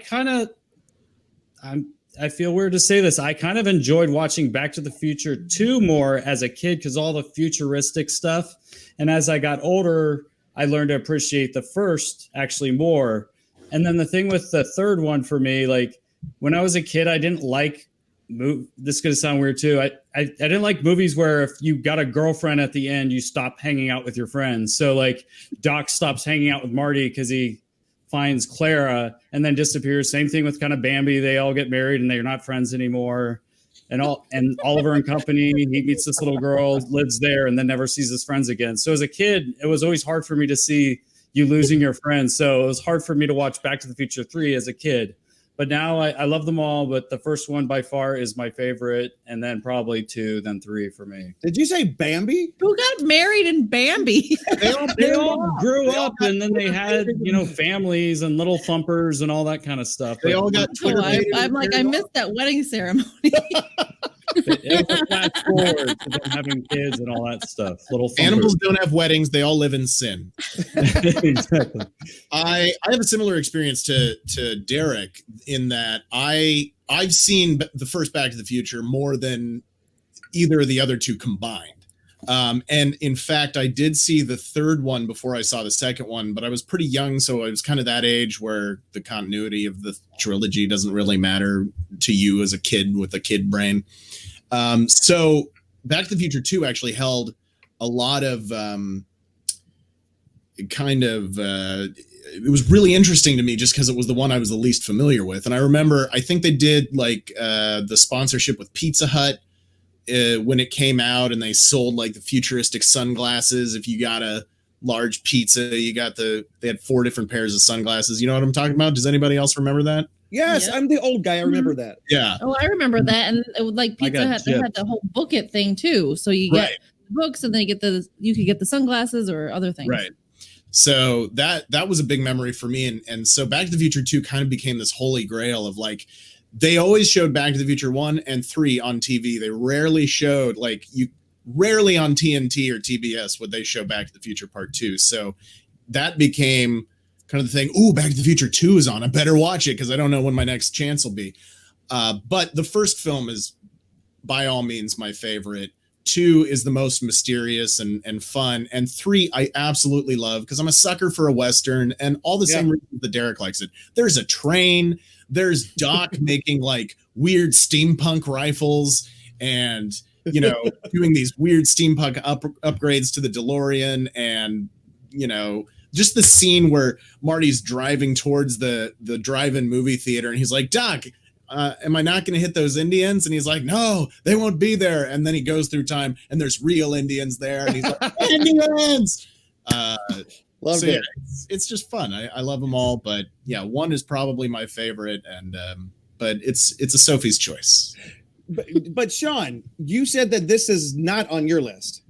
feel weird to say this. I kind of enjoyed watching Back to the Future 2 more as a kid because all the futuristic stuff. And as I got older, I learned to appreciate the first actually more. And then the thing with the third one for me, like, when I was a kid, I didn't like this is going to sound weird too. I didn't like movies where if you got a girlfriend at the end, you stop hanging out with your friends. So like Doc stops hanging out with Marty because he finds Clara and then disappears. Same thing with kind of Bambi. They all get married and they're not friends anymore. And Oliver and Company, he meets this little girl, lives there, and then never sees his friends again. So as a kid, it was always hard for me to see you losing your friends. So it was hard for me to watch Back to the Future 3 as a kid. But now I love them all, but the first one by far is my favorite, and then probably 2, then 3 for me. Did you say Bambi? Who got married in Bambi? They all grew up, and then they had, families and little thumpers and all that kind of stuff. They all got Twitter. I'm like, I missed that wedding ceremony. It was a fast forward to them having kids and all that stuff. Little thumpers. Animals don't have weddings; they all live in sin. Exactly. I have a similar experience to Derek in that I've seen the first Back to the Future more than either of the other 2 combined. And in fact, I did see the third one before I saw the second one, but I was pretty young, so I was kind of that age where the continuity of the trilogy doesn't really matter to you as a kid with a kid brain. So Back to the Future 2 actually held a lot of it was really interesting to me just because it was the one I was the least familiar with. And I remember, I think they did like the sponsorship with Pizza Hut when it came out, and they sold like the futuristic sunglasses. If you got a large pizza, they had 4 different pairs of sunglasses. You know what I'm talking about? Does anybody else remember that? Yes, Yep. I'm the old guy. I remember that. Yeah. Oh, I remember that. And it was like Pizza Hut, they had the whole book it thing too. So you get books, and then you could get the sunglasses or other things. Right. So that was a big memory for me. And so Back to the Future 2 kind of became this holy grail of like, they always showed Back to the Future 1 and 3 on TV. They rarely showed rarely on TNT or TBS would they show Back to the Future Part 2. So that became kind of the thing. Ooh, Back to the Future 2 is on. I better watch it because I don't know when my next chance will be. But the first film is by all means my favorite. 2 is the most mysterious and fun. And 3 I absolutely love because I'm a sucker for a Western and all the same reasons that Derek likes it. There's a train. There's Doc making like weird steampunk rifles and, doing these weird steampunk upgrades to the DeLorean. And, just the scene where Marty's driving towards the drive-in movie theater and he's like, Doc, am I not going to hit those Indians? And he's like, no, they won't be there. And then he goes through time and there's real Indians there. And he's like, Indians! Loved it. It's just fun. I love them all. But yeah, 1 is probably my favorite. And but it's a Sophie's choice. but Sean, you said that this is not on your list.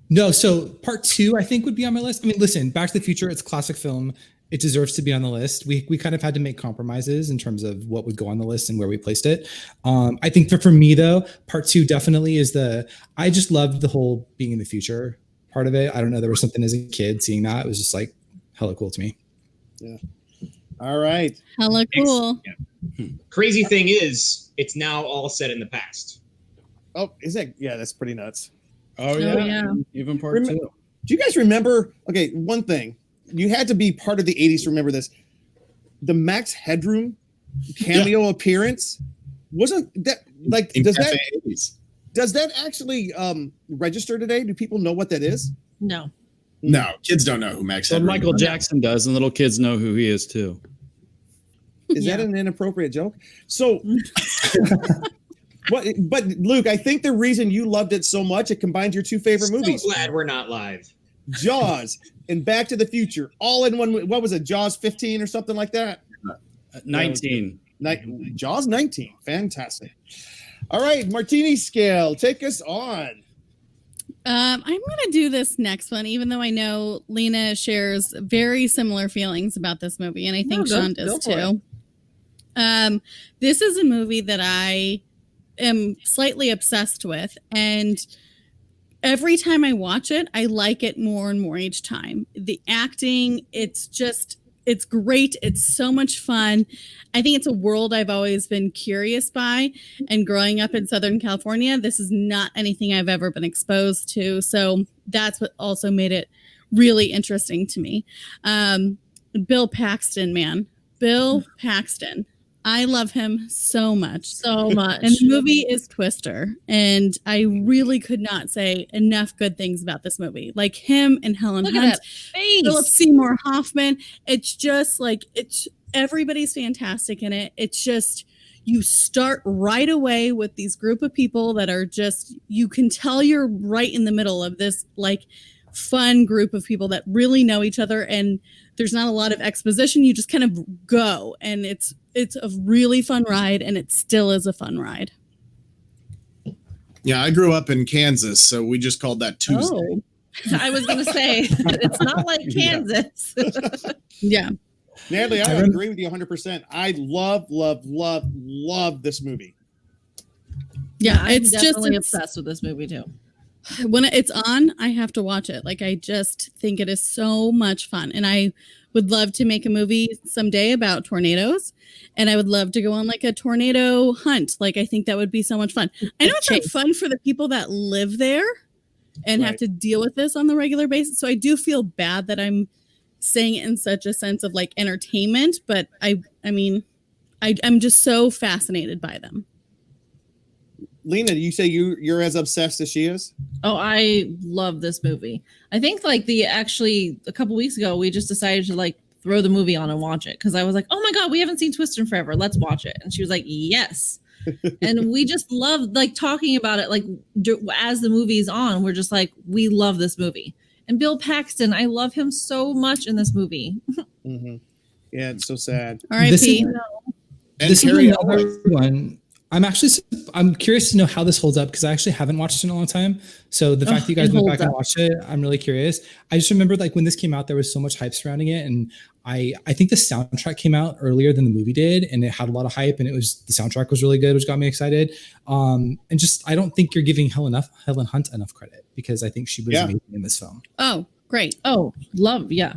No, so part 2 I think would be on my list. I mean, listen, Back to the Future, it's a classic film. It deserves to be on the list. We kind of had to make compromises in terms of what would go on the list and where we placed it. I think for me though, part 2 definitely is I just loved the whole being in the future part of it. I don't know, there was something as a kid seeing that. It was just like hella cool to me. Yeah. All right. Hella cool. Crazy thing is, it's now all set in the past. Oh, is it? Yeah, that's pretty nuts. Oh yeah. Even part 2. Do you guys remember? Okay, one thing. You had to be part of the 80s to remember this. The Max Headroom cameo appearance wasn't that like does that actually register today? Do people know what that is? No. No, kids don't know who Max So Headroom Michael is. Jackson does, and little kids know who he is too. Is that an inappropriate joke? So but Luke, I think the reason you loved it so much, it combines your two favorite movies. Glad we're not live. Jaws and Back to the Future, all in one. What was it? Jaws 15 or something like that? 19. Jaws 19. Fantastic. All right, Martini Scale, take us on. I'm going to do this next one, even though I know Lena shares very similar feelings about this movie, and I think Sean does too. This is a movie that I am slightly obsessed with, and every time I watch it, I like it more and more each time. The acting, it's great. It's so much fun. I think it's a world I've always been curious by. And growing up in Southern California, this is not anything I've ever been exposed to. So that's what also made it really interesting to me. Bill Paxton, man. Bill Paxton. I love him so much. So much. And the movie is Twister. And I really could not say enough good things about this movie. Like him and Helen Hunt, Philip Seymour Hoffman. It's just like, everybody's fantastic in it. It's just, you start right away with these group of people that are just, you can tell you're right in the middle of this like fun group of people that really know each other, and there's not a lot of exposition. You just kind of go, and it's a really fun ride, and it still is a fun ride. Yeah, I grew up in Kansas, so we just called that Tuesday. Oh, I was going to say, it's not like Kansas. Yeah. Natalie, I agree with you 100%. I love this movie. Yeah, I'm definitely obsessed with this movie too. When it's on, I have to watch it. Like, I just think it is so much fun. And I would love to make a movie someday about tornadoes. And I would love to go on like a tornado hunt. Like, I think that would be so much fun. I know it's not fun for the people that live there and have to deal with this on the regular basis. So I do feel bad that I'm saying it in such a sense of like entertainment. But I mean, I'm just so fascinated by them. Lena, you say you're as obsessed as she is? Oh, I love this movie. I think like a couple weeks ago, we just decided to like throw the movie on and watch it. Cause I was like, oh my God, we haven't seen Twister in forever. Let's watch it. And she was like, yes. And we just love like talking about it. Like as the movie's on, we're just like, we love this movie. And Bill Paxton, I love him so much in this movie. Mm-hmm. Yeah, it's so sad. R.I.P. This is another one. I'm curious to know how this holds up because I actually haven't watched it in a long time. So the fact that you guys went back and watched it, I'm really curious. I just remember like when this came out, there was so much hype surrounding it. And I think the soundtrack came out earlier than the movie did, and it had a lot of hype, and the soundtrack was really good, which got me excited. And just, I don't think you're giving Helen Hunt enough credit because I think she was amazing in this film. Oh, great. Oh, love. Yeah.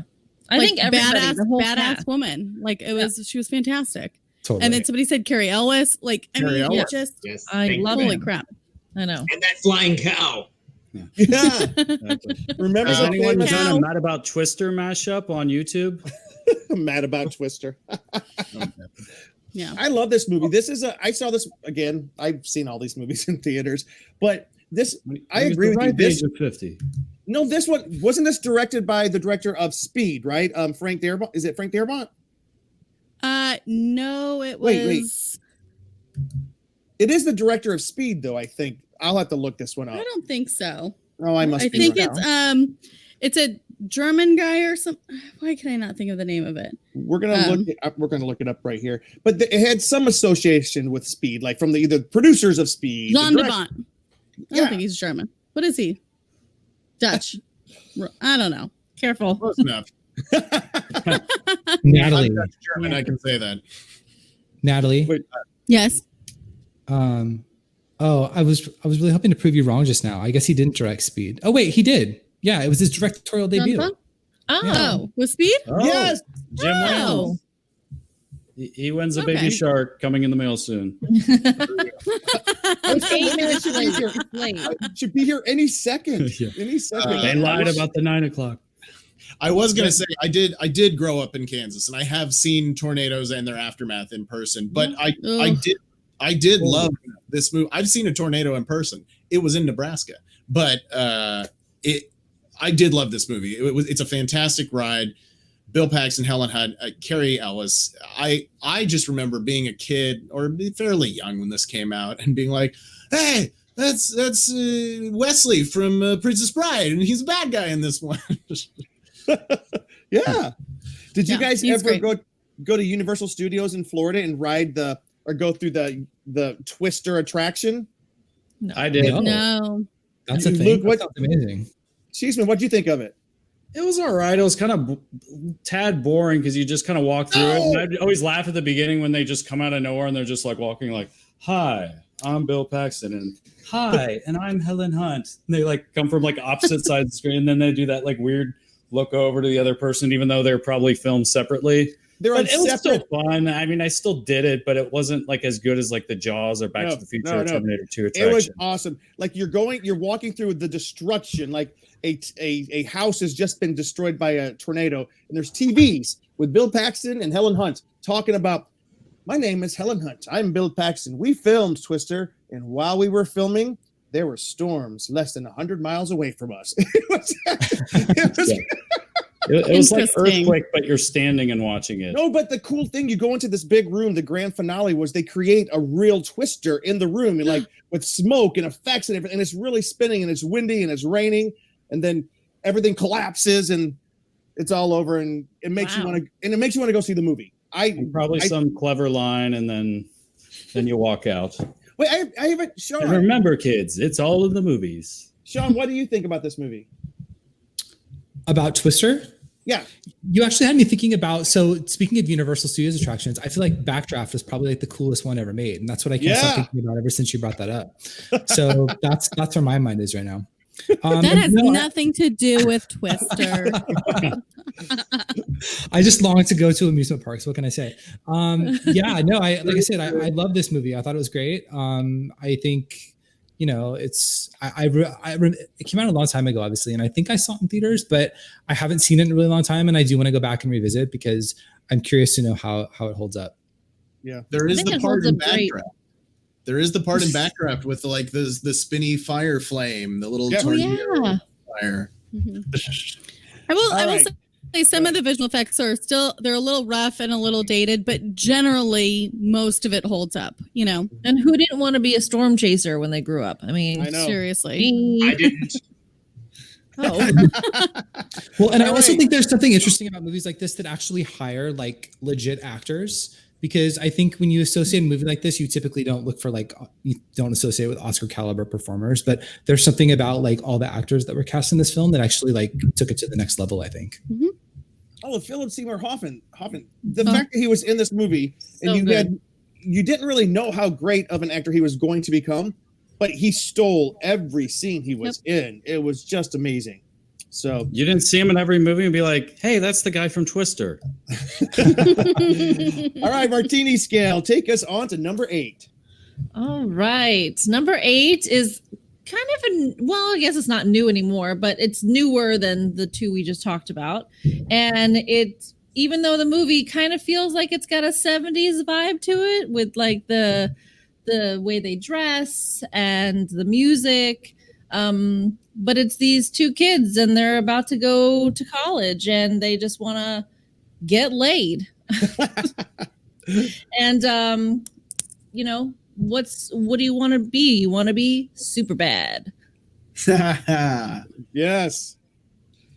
I think everybody, the whole badass cast. Woman. Like she was fantastic. Totally. And then somebody said Carrie Elwes. Like, Carrie Elwes. I love holy it. crap. I know. And that flying cow. Yeah. Remember Has anyone famous- done a Mad About Twister mashup on YouTube? Mad About Twister. Yeah. I love this movie. I saw this again. I've seen all these movies in theaters, but I agree with you. Age of 50. No, this one wasn't this directed by the director of Speed, right? Frank Darabont. Is it Frank Darabont? No, it was. Wait. It is the director of Speed, though. I think I'll have to look this one up. I don't think so. Oh, I must. I think it's a German guy or something. Why can I not think of the name of it? We're gonna look it up. We're gonna look it up right here. But it had some association with Speed, like from the producers of Speed. Jean de Bont. I Yeah. don't think he's German. What is he? Dutch. I don't know. Careful. Close enough. Natalie. I'm Dutch German, I can say that. Natalie. Wait, Yes. Oh, I was really hoping to prove you wrong just now. I guess he didn't direct Speed. Oh wait, he did. Yeah, it was his directorial debut. Oh, with Speed? Oh, Yes. Jim Oh. wins. He wins a Okay. baby shark coming in the mail soon. It's 8 minutes late. Should be here any second. Yeah. Any second. They lied about the 9 o'clock. I was gonna say I did grow up in Kansas, and I have seen tornadoes and their aftermath in person. But I did love this movie. I've seen a tornado in person. It was in Nebraska, but I did love this movie. It's a fantastic ride. Bill Paxton, Helen Hunt, Carrie Ellis. I just remember being a kid or fairly young when this came out and being like, "Hey, that's Wesley from Princess Bride, and he's a bad guy in this one." Yeah. Did you guys he's ever great. go to Universal Studios in Florida and ride or go through the Twister attraction? I did. No. No. That's a Luke, thing. what- That sounds amazing. Cheeseman, what'd you think of it? It was all right. It was kind of tad boring because you just kind of walk through it. And I'd always laugh at the beginning when they just come out of nowhere and they're just like walking like, "Hi, I'm Bill Paxton," and "Hi, and I'm Helen Hunt." And they like come from like opposite sides of the screen, and then they do that like weird look over to the other person, even though they're probably filmed separately. They're on But it was still separate. fun. I mean, I still did it, but it wasn't like as good as like the Jaws or Back to the Future or Terminator 2 attraction. It was awesome. Like you're walking through the destruction. Like a house has just been destroyed by a tornado, and there's TVs with Bill Paxton and Helen Hunt talking about, "My name is Helen Hunt. I'm Bill Paxton. We filmed Twister, and while we were filming, there were storms less than 100 miles away from us." It was like Interesting. Earthquake, but you're standing and watching it. No, but the cool thing, you go into this big room, the grand finale was they create a real Twister in the room, and like with smoke and effects and everything, and it's really spinning and it's windy and it's raining, and then everything collapses and it's all over, and it makes you want to go see the movie. Probably some clever line, and then you walk out. Wait, I haven't And Sean. remember, kids, it's all in the movies. Sean, what do you think about this movie? About Twister? Yeah. You actually had me thinking about, so speaking of Universal Studios attractions, I feel like Backdraft is probably like the coolest one ever made. And that's what I can't stop thinking about ever since you brought that up. So that's where my mind is right now. That has nothing to do with Twister. I just long to go to amusement parks. What can I say? Like I said, I love this movie. I thought it was great. I think, it's it came out a long time ago, obviously, and I think I saw it in theaters, but I haven't seen it in a really long time, and I do want to go back and revisit because I'm curious to know how it holds up. Yeah, there is the part in Backdraft. Great. There is the part in Backdraft with the spinny fire flame, the little tornado fire. Mm-hmm. I will say some of the visual effects they're a little rough and a little dated, but generally most of it holds up, And who didn't want to be a storm chaser when they grew up? I mean, I know. seriously. I didn't. Oh. Well, and I also think there's something interesting about movies like this that actually hire like legit actors, because I think when you associate a movie like this, you typically don't look for you don't associate with Oscar caliber performers, but there's something about like all the actors that were cast in this film that actually like took it to the next level, I think. Mm-hmm. Oh, Philip Seymour Hoffman. The fact that he was in this movie and you didn't really know how great of an actor he was going to become, but he stole every scene he was in. It was just amazing. So You didn't see him in every movie and be like, "Hey, that's the guy from Twister." all right, Martini Scale, take us on to number 8. All right. Number 8 is kind of I guess it's not new anymore, but it's newer than the two we just talked about. And even though the movie kind of feels like it's got a 70s vibe to it with like the way they dress and the music, but it's these two kids and they're about to go to college and they just want to get laid. And what do you want to be? You want to be super bad. Yes.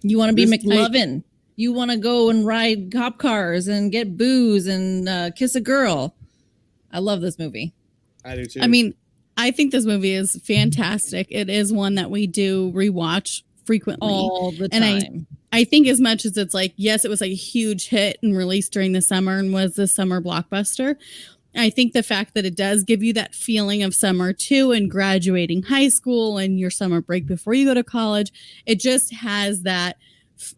You want to be This McLovin. You want to go and ride cop cars and get booze and kiss a girl. I love this movie. I do too. I mean, I think this movie is fantastic. It is one that we do rewatch frequently. All the And time. I think as much as it's like, yes, it was like a huge hit and released during the summer and was the summer blockbuster. I think the fact that it does give you that feeling of summer too, and graduating high school and your summer break before you go to college, it just has that,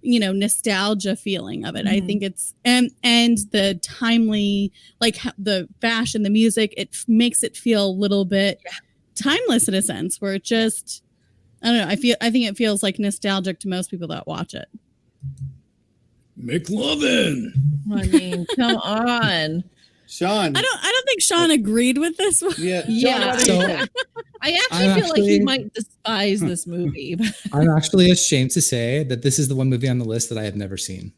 you know, nostalgia feeling of it. I think it's and the timely, like the fashion, the music, it makes it feel a little bit timeless in a sense, where it just, I don't know. I think it feels like nostalgic to most people that watch it. McLovin. I mean, come on. Sean. I don't think Sean agreed with this one. Yeah. Yeah. So, I actually feel like he actually- might despise this movie. I'm actually ashamed to say that this is the one movie on the list that I have never seen.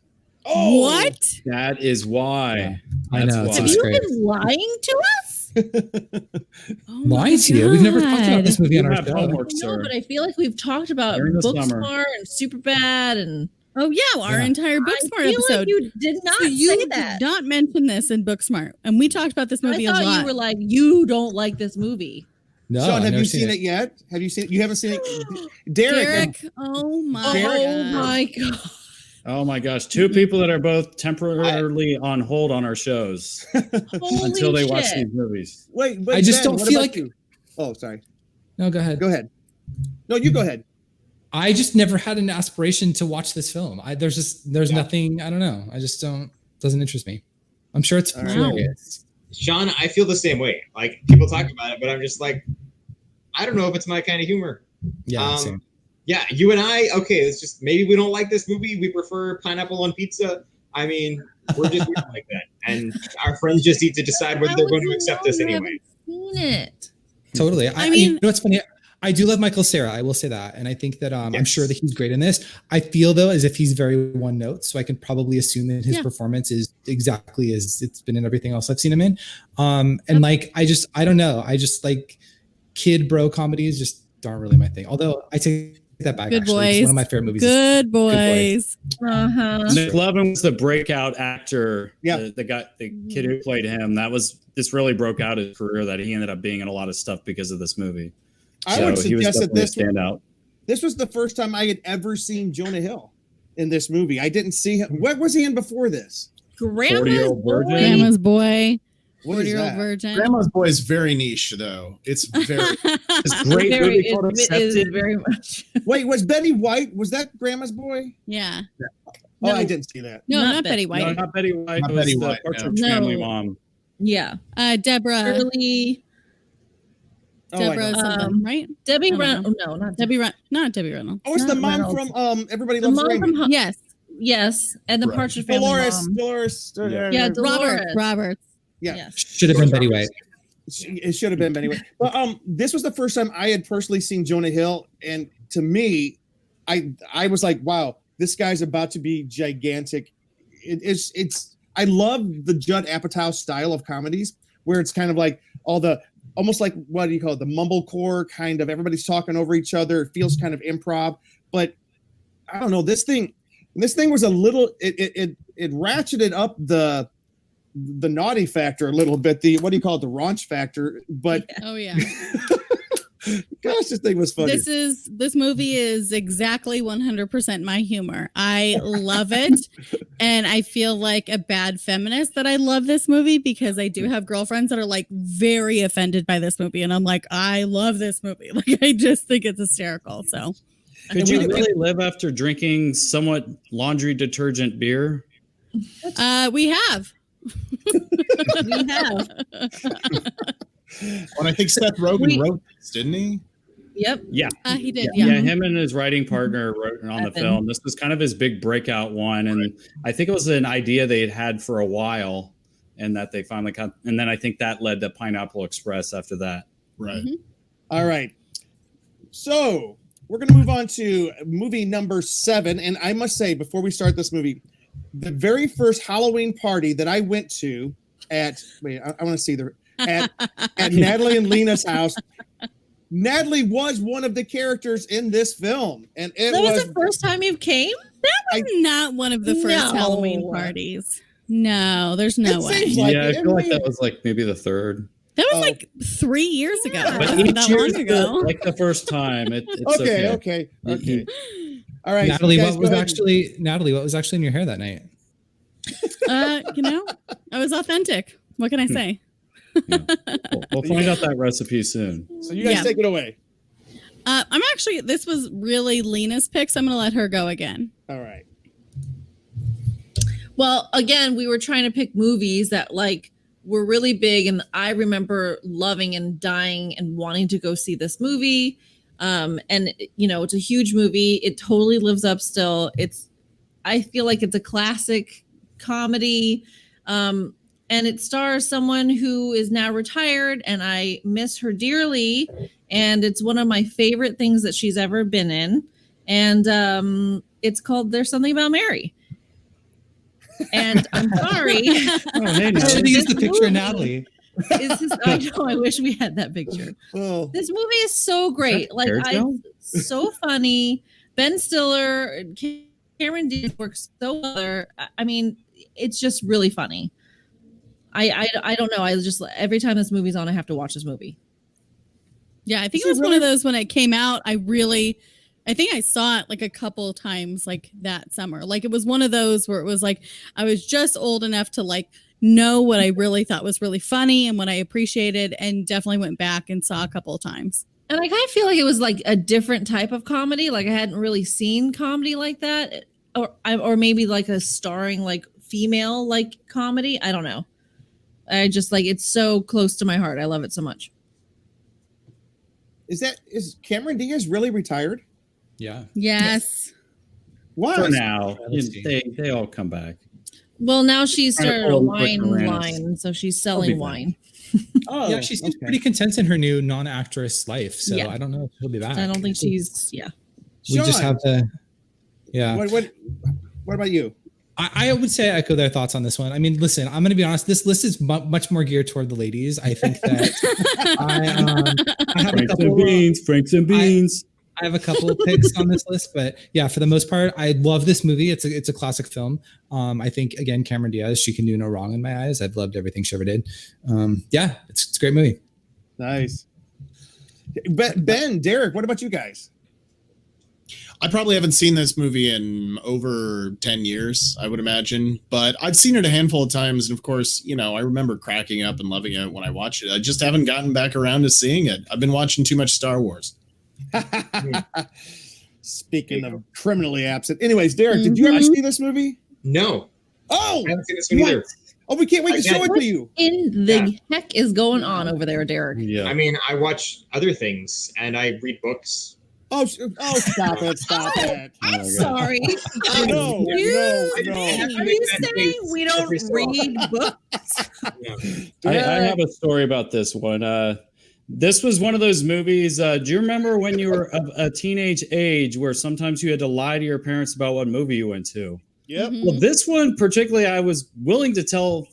Oh, What? That is why. I know, it's That's Have why. you great. been lying to us? Oh my Lying to you. We've never talked about God. this movie on You our have show. homework, No, sir. but I feel like we've talked about During the Booksmart summer. and Superbad, and Oh yeah, our Yeah. entire I Booksmart feel episode. like you did not So you say did that. not mention this in Booksmart, and we talked about this movie I a thought lot. you were like, you don't like this movie. No, Sean, I've have never you seen it yet? Have you seen it? You haven't seen it? Derek. Oh my Derek? Oh God. my god! Oh my gosh, two people that are both temporarily on hold on our shows Holy until they watch shit. these movies. Wait, I just don't what feel about like- you? Oh, sorry. No, go ahead. Go ahead. No, you go ahead. I just never had an aspiration to watch this film. There's nothing, I don't know. I just doesn't interest me. I'm sure it's All right. hilarious. Sean, I feel the same way. Like people talk about it, but I'm just like, I don't know if it's my kind of humor. Yeah, same. Yeah, you and I, okay, it's just maybe we don't like this movie. We prefer pineapple on pizza. I mean, we're just weird like that. And our friends just need to decide whether How they're would going to you accept know? us You anyway. haven't seen it. Totally. I mean- you know what's funny? I do love Michael Cera. I will say that. And I think that I'm Yes. sure that he's great in this. I feel though as if he's very one note. So I can probably assume that his Yeah. performance is exactly as it's been in everything else I've seen him in. And like, I don't know. I just like kid bro comedies just aren't really my thing. Although I take that back. Good Actually, It's boys. one of my favorite movies. Good Boys. boys. Uh-huh. McLovin was the breakout actor. Yeah. The kid who played him. This really broke out his career. That he ended up being in a lot of stuff because of this movie. I would he was suggest that definitely a standout. this was the first time I had ever seen Jonah Hill in this movie. I didn't see him. What was he in before this? Grandma's 40-year-old virgin. Boy. Grandma's boy. What is 40-year-old that? virgin. Grandma's Boy is very niche, though. It's very. This great Very, movie called it is Accepted. very much. Wait, was Betty White? Was that Grandma's Boy? yeah. Oh, No. I didn't see that. No, Not not Betty No, White. not Betty White. Not It was Betty the White, Partridge no. Family No. mom. Yeah. Deborah. Early Oh, I Deborah know. something, right? Debbie I don't Reynolds. No, not Debbie. Not Debbie Reynolds. Oh, it's the Not mom Reynolds. from Everybody The Loves mom Raymond. from Yes. Yes, and the Right. Partridge Family Dolores. mom. Dolores. Yeah, Dolores. Roberts. Yeah. Yes. Should have been Betty White. It should have been anyway. But this was the first time I had personally seen Jonah Hill, and to me, I was like, wow, this guy's about to be gigantic. It's I love the Judd Apatow style of comedies where it's kind of like all the almost like what do you call it, the mumblecore kind of everybody's talking over each other. It feels kind of improv, but I don't know. This thing was a little it ratcheted up the naughty factor a little bit, the what do you call it, the raunch factor, but Oh yeah. gosh, this thing was funny. This movie is exactly 100% my humor. I love it. And I feel like a bad feminist that I love this movie because I do have girlfriends that are like very offended by this movie. And I'm like, I love this movie. Like, I just think it's hysterical. So Could you really live after drinking somewhat laundry detergent beer? we have. We have. Well, I think Seth Rogen wrote this, didn't he? Yep. Yeah. He did. Yeah, Yeah. him and his writing partner wrote on the Evan. film. This was kind of his big breakout one, and I think it was an idea they had had for a while, and that they finally got. And then I think that led to Pineapple Express after that. Right. Mhm. All right. So we're going to move on to movie number 7. And I must say, before we start this movie, the very first Halloween party that I went to at, wait, I want to see at Natalie and Lena's house, Natalie was one of the characters in this film. And it That was was, the first time you came? That was not one of the first Halloween parties. No, there's no way. Like I feel like that was like maybe the third. That was like 3 years ago. But It wasn't that long ago. Like the first time. It's okay. All right, Natalie, what was actually in your hair that night? I was authentic. What can I say? Yeah. We'll find out that recipe soon. So you guys take it away. This was really Lena's pick, so I'm going to let her go again. All right. Well, again, we were trying to pick movies that like were really big, and I remember loving and dying and wanting to go see this movie. And it's a huge movie. It totally lives up still. I feel like it's a classic comedy. And it stars someone who is now retired, and I miss her dearly. And it's one of my favorite things that she's ever been in. And it's called There's Something About Mary. And I'm sorry. I should use the picture of Natalie. I know, I wish we had that picture. Oh. This movie is so great. Like, so funny. Ben Stiller and Cameron Diaz work so well. I mean, it's just really funny. I don't know. I just, every time this movie's on, I have to watch this movie. Yeah, I think it was one of those when it came out. I think I saw it like a couple times like that summer. Like it was one of those where it was like I was just old enough to like know what I really thought was really funny and what I appreciated, and definitely went back and saw a couple of times. And I kind of feel like it was like a different type of comedy. Like I hadn't really seen comedy like that, or maybe like a starring like female like comedy. I don't know. I just like, it's so close to my heart. I love it so much. Is Cameron Diaz really retired? Yeah. Yes. Why? For now, they all come back. Well, now she's started a wine line, so she's selling wine. Oh, yeah, she seems pretty content in her new non-actress life. So I don't know if she'll be back. I don't think she's. We just have to. Yeah. What about you? I would say I echo their thoughts on this one. I mean, listen, I'm going to be honest. This list is much more geared toward the ladies. I think that I have Franks and beans. I have a couple of picks on this list, but yeah, for the most part, I love this movie. It's a classic film. I think again, Cameron Diaz, she can do no wrong in my eyes. I've loved everything she ever did. It's a great movie. Nice. Ben, Derek, what about you guys? I probably haven't seen this movie in over 10 years, I would imagine, but I've seen it a handful of times. And of course, I remember cracking up and loving it when I watched it. I just haven't gotten back around to seeing it. I've been watching too much Star Wars. Speaking of criminally absent. Anyways, Derek, did you ever see this movie? No. Oh, I haven't seen this one either. Oh, we can't wait to show it to you. In the heck is going on over there, Derek? Yeah. I mean, I watch other things and I read books. Oh, stop it. I'm sorry. No. Are you saying we don't read books? I have a story about this one. This was one of those movies. Do you remember when you were of a teenage age where sometimes you had to lie to your parents about what movie you went to? Yep. Well, this one particularly, I was willing to tell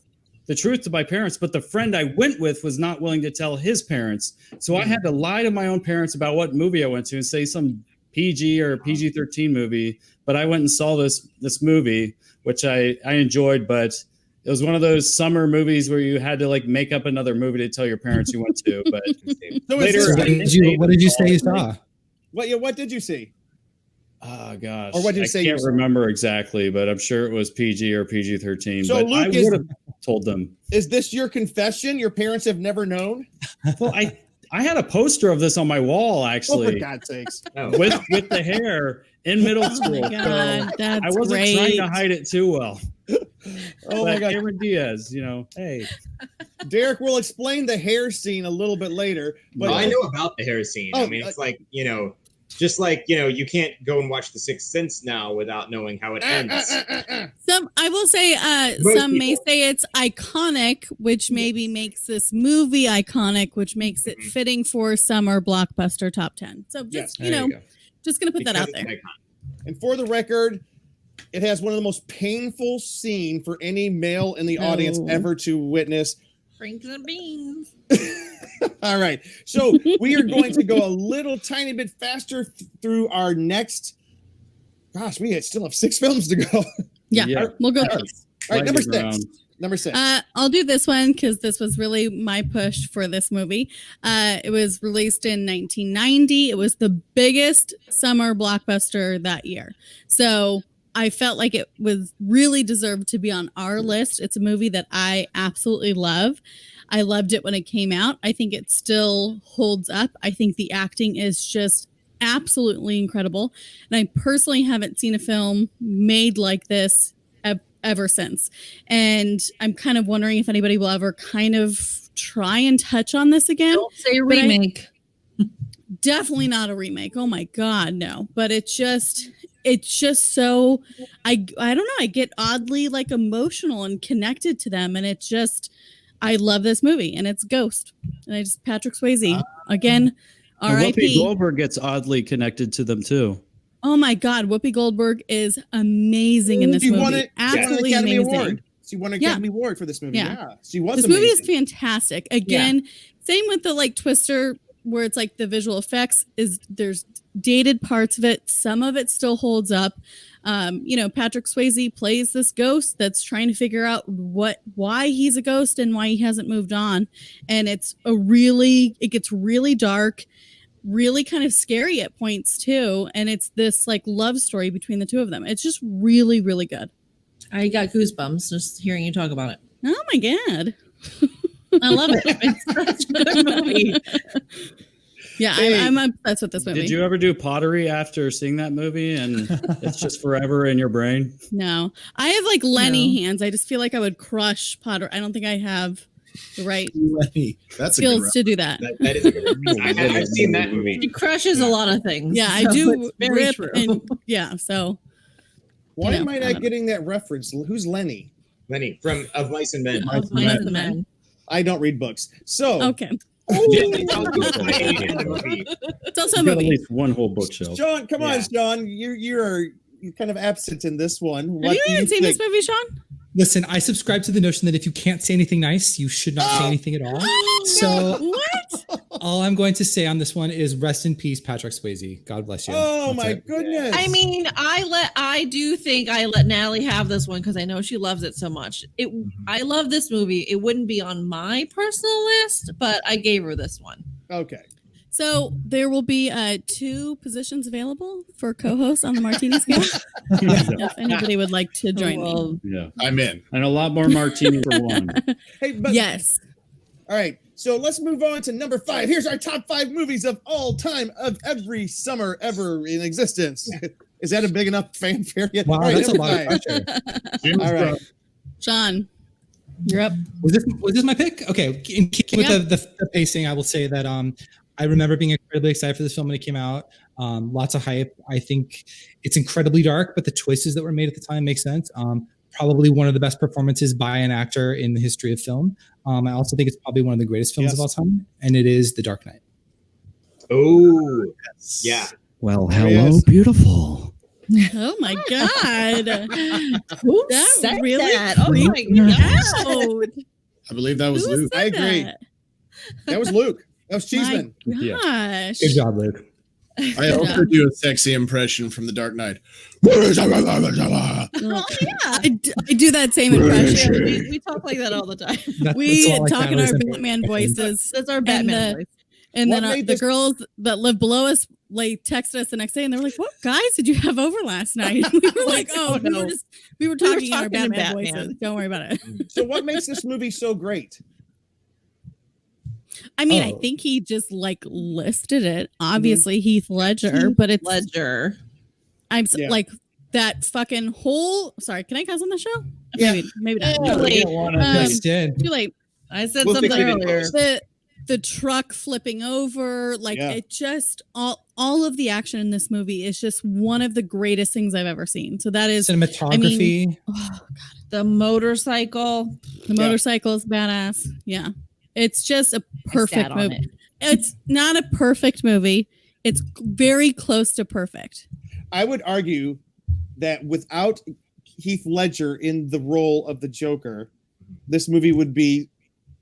the truth to my parents, but the friend I went with was not willing to tell his parents. So I had to lie to my own parents about what movie I went to and say some PG or PG-13 movie. But I went and saw this movie, which I enjoyed, but it was one of those summer movies where you had to like make up another movie to tell your parents you went to. But later, what did you say you saw? What did you see? Oh gosh, or what did you say? I can't remember exactly, but I'm sure it was PG or PG-13. So but Luke, I would have told them. Is this your confession? Your parents have never known? Well, I had a poster of this on my wall actually. Oh, for God's sakes! with the hair in middle school. Oh my God, that's I wasn't trying to hide it too well. Oh my God, Cameron Diaz, hey. Derek will explain the hair scene a little bit later. But I know about the hair scene. I mean, it's like, just like, you can't go and watch The Sixth Sense now without knowing how it ends. I will say, some may say it's iconic, which maybe makes this movie iconic, which makes it fitting for summer blockbuster top 10. So just, just going to put that out there. And for the record, it has one of the most painful scenes for any male in the audience ever to witness. Franks and beans. All right. So we are going to go a little tiny bit faster through our next gosh, we still have 6 films to go. Yeah. We'll go. All right, number 6. Number 6. I'll do this one because this was really my push for this movie. It was released in 1990. It was the biggest summer blockbuster that year. So I felt like it was really deserved to be on our list. It's a movie that I absolutely love. I loved it when it came out. I think it still holds up. I think the acting is just absolutely incredible. And I personally haven't seen a film made like this ever since. And I'm kind of wondering if anybody will ever kind of try and touch on this again. Don't say remake. Definitely not a remake. Oh my God, no. But it's just so, I don't know. I get oddly like emotional and connected to them. And it's just, I love this movie, and it's Ghost. And Patrick Swayze again. R.I.P. Whoopi Goldberg gets oddly connected to them too. Oh my God, Whoopi Goldberg is amazing in this movie. Absolutely amazing. Award. She won an Academy Award for this movie. Yeah, she was. This amazing. Movie is fantastic. Again, same with the like Twister, where it's like the visual effects there's dated parts of it. Some of it still holds up. Patrick Swayze plays this ghost that's trying to figure out why he's a ghost and why he hasn't moved on. And it gets really dark, really kind of scary at points too. And it's this like love story between the two of them. It's just really, really good. I got goosebumps just hearing you talk about it. Oh my God. I love it. It's such a good movie. Yeah, I'm obsessed with this movie. Did you ever do pottery after seeing that movie and it's just forever in your brain? No. I have like Lenny hands. I just feel like I would crush pottery. I don't think I have the right skills to do that. That is a good movie. I've seen that movie. She crushes a lot of things. Yeah, I do. Very true. So. Why am I not getting that reference? Who's Lenny? Lenny from Of Mice and Men. Of Mice and Men. I don't read books. So. Okay. It's also a movie. At least one whole bookshelf. Sean, come on, Sean. You're kind of absent in this one. Have you even seen this movie, Sean? Listen, I subscribe to the notion that if you can't say anything nice, you should not say anything at all. What? All I'm going to say on this one is rest in peace, Patrick Swayze. God bless you. Oh my goodness. I mean, I do think I let Natalie have this one because I know she loves it so much. I love this movie. It wouldn't be on my personal list, but I gave her this one. Okay. So there will be 2 positions available for co-hosts on the Martini Scale. If anybody would like to join me. Yeah, I'm in. And a lot more martini for one. Yes. All right. So let's move on to number 5. Here's our top 5 movies of all time of every summer ever in existence. Is that a big enough fanfare yet? Wow, that's a lot of pressure. All right. Sean, you're up. Was this my pick? Okay. In keeping with the pacing, I will say that I remember being incredibly excited for this film when it came out. Lots of hype. I think it's incredibly dark, but the choices that were made at the time make sense. Probably one of the best performances by an actor in the history of film. I also think it's probably one of the greatest films of all time, and it is The Dark Knight. Oh, yeah. Well, hello, beautiful. Oh my God. Who That said really that? Oh my God. I believe that was Who Luke. said I agree. That was Luke. That was Cheeseman. Gosh. Good job, Luke. I also do a sexy impression from The Dark Knight. Oh, yeah. I do that same impression. We talk like that all the time. We talk in our Batman voices. That's our Batman voice. And What then made the this- girls that live below us like texted us the next day, and they were like, "What guys did you have over last night?" We were like, "Oh, no. we were talking in our talking to Batman Batman. voices. Don't worry about it." So what makes this movie so great? I mean, I think he just like listed it. Obviously, Heath Ledger, but it's Ledger. like that fucking whole. Sorry, can I cuss on the show? Yeah. Maybe not. Too late. Yes, did. Too late. I said We'll something fix it in earlier. post. The truck flipping over, like it just all of the action in this movie is just one of the greatest things I've ever seen. So that is Cinematography. The motorcycle. The motorcycle is badass. Yeah. It's just a perfect movie. It's not a perfect movie. It's very close to perfect. I would argue that without Heath Ledger in the role of the Joker, this movie would be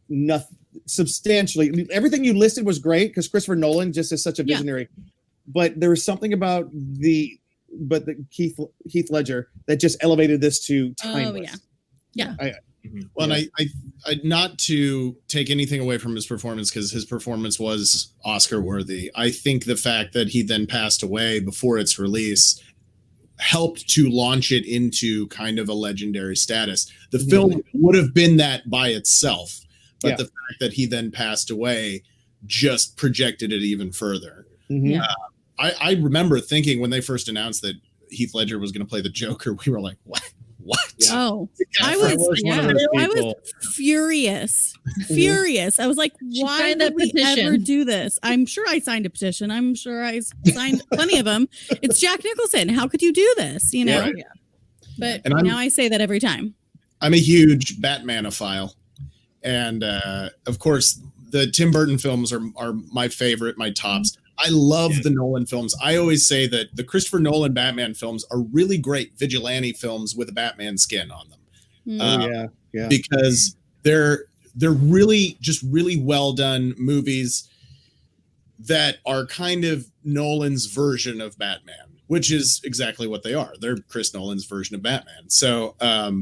nothing substantially. Everything you listed was great because Christopher Nolan just is such a visionary. But there was something about the the Heath Ledger that just elevated this to timeless. Yeah. Well, and I not to take anything away from his performance, because his performance was Oscar worthy. I think the fact that he then passed away before its release helped to launch it into kind of a legendary status. The film would have been that by itself, but the fact that he then passed away just projected it even further. I remember thinking when they first announced that Heath Ledger was going to play the Joker, we were like, what? Oh, I was furious. I was like, why would we ever do this? I'm sure I signed a petition. I'm sure I signed plenty of them. It's Jack Nicholson. How could you do this? You know? Right. But now I say that every time. I'm a huge Batmanophile. And of course, the Tim Burton films are my favorite, my tops. I love the Nolan films. I always say that the Christopher Nolan Batman films are really great vigilante films with a Batman skin on them. Because they're really just really well done movies that are kind of Nolan's version of Batman, which is exactly what they are. They're Chris Nolan's version of Batman. So,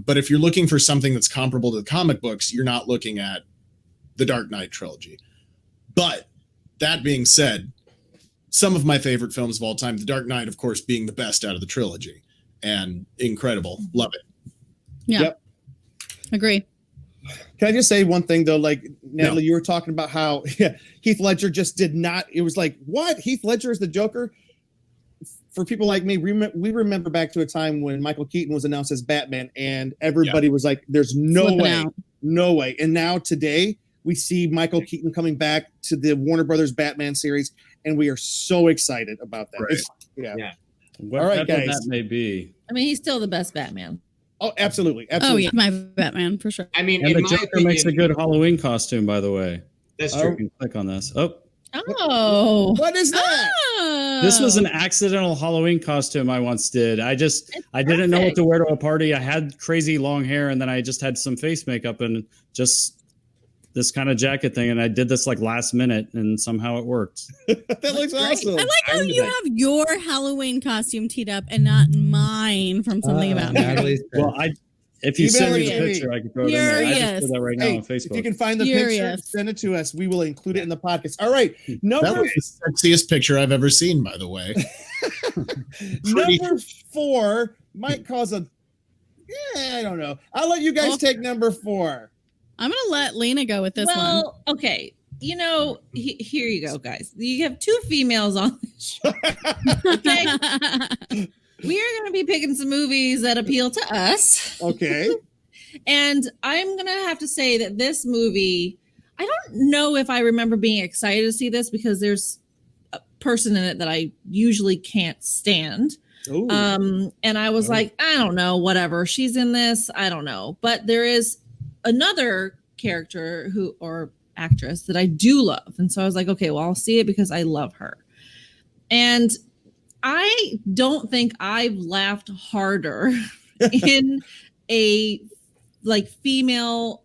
but if you're looking for something that's comparable to the comic books, you're not looking at the Dark Knight trilogy. But that being said, some of my favorite films of all time, The Dark Knight, of course, being the best out of the trilogy, and incredible. Love it. Yeah. Yep. Agree. Can I just say one thing though? Like Natalie, you were talking about how Heath Ledger just did not. It was like, what? Heath Ledger is the Joker? For people like me, we remember back to a time when Michael Keaton was announced as Batman, and everybody was like, "There's no way." And now today, we see Michael Keaton coming back to the Warner Brothers Batman series, and we are so excited about that. Right. All right, guys. That may be. I mean, he's still the best Batman. Oh, absolutely. Oh, yeah, my Batman for sure. I mean, and the Joker makes a good Halloween costume, by the way. That's true. You can click on this. Oh, what is that? Oh. This was an accidental Halloween costume I once did. I didn't know what to wear to a party. I had crazy long hair, and then I just had some face makeup and just this kind of jacket thing, and I did this like last minute, and somehow it worked. That looks awesome. I like how you have your Halloween costume teed up and not mine from Something About Me. Well, if you send me the picture, I can throw it in there. I just did that right now on Facebook. If you can find the picture, send it to us. We will include it in the podcast. All right. That was the sexiest picture I've ever seen, by the way. Number 4 might cause I don't know. I'll let you guys take number 4. I'm going to let Lena go with this one. Well, okay. You know, here you go, guys. You have 2 females on this show. Okay. We are going to be picking some movies that appeal to us. Okay. And I'm going to have to say that this movie, I don't know if I remember being excited to see this because there's a person in it that I usually can't stand. Ooh. And I was like, I don't know, whatever. She's in this. I don't know. But there is another character or actress that I do love. And so I was like, okay, well, I'll see it because I love her. And I don't think I've laughed harder in a like female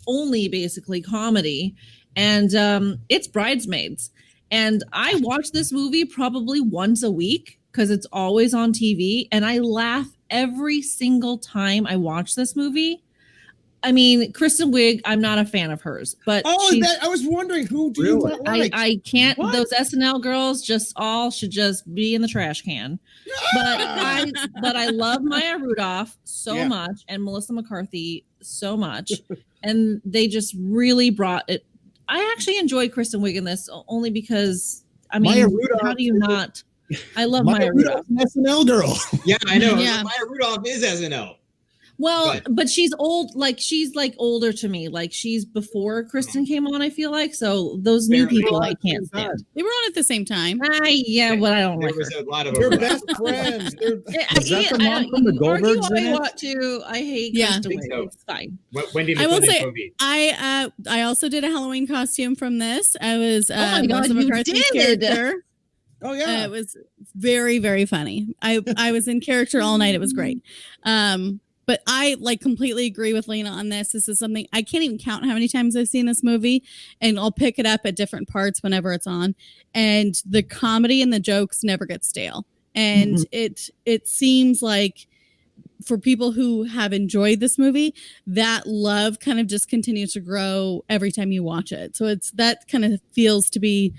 only basically comedy. And it's Bridesmaids. And I watch this movie probably once a week because it's always on TV. And I laugh every single time I watch this movie. I mean, Kristen Wiig, I'm not a fan of hers, but I was wondering who do you not like? I can't. What? Those SNL girls should just be in the trash can. But I love Maya Rudolph so much and Melissa McCarthy so much, and they just really brought it. I actually enjoyed Kristen Wiig in this only because Maya Rudolph, how do you not? I love Maya Rudolph, an SNL girl. Yeah, I know. Yeah. Maya Rudolph is SNL. Well, but she's old, she's older to me. Like she's before Kristen came on, I feel like. So those new people I can't stand. They were on at the same time. But I don't like her. There was a lot of They're best friends. Is that the mom from the Goldbergs in it? I hate Kristen Wiig. So. It's fine. I will say, I also did a Halloween costume from this. I was Melissa McCarthy's character. Oh yeah. It was very, very funny. I was in character all night. It was great. But I completely agree with Lena on this. This is something I can't even count how many times I've seen this movie, and I'll pick it up at different parts whenever it's on. And the comedy and the jokes never get stale. And it seems like for people who have enjoyed this movie, that love kind of just continues to grow every time you watch it. So that kind of feels to be,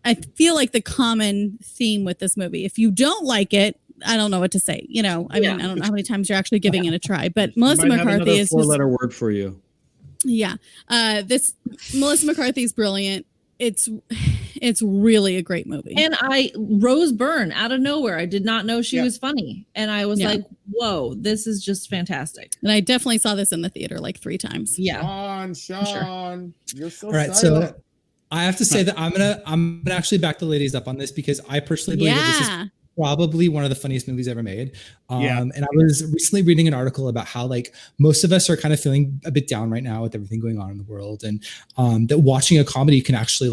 I feel like, the common theme with this movie. If you don't like it, I don't know what to say. I mean, I don't know how many times you're actually giving it a try, but Melissa McCarthy is four-letter word for you. Yeah. This Melissa McCarthy is brilliant. It's really a great movie. And Rose Byrne out of nowhere. I did not know she was funny. And I was like, whoa, this is just fantastic. And I definitely saw this in the theater like 3 times. Yeah. Sean, you're so all right. silent. So I have to say that I'm gonna actually back the ladies up on this because I personally believe that this is probably one of the funniest movies ever made. And I was recently reading an article about how like most of us are kind of feeling a bit down right now with everything going on in the world, and that watching a comedy can actually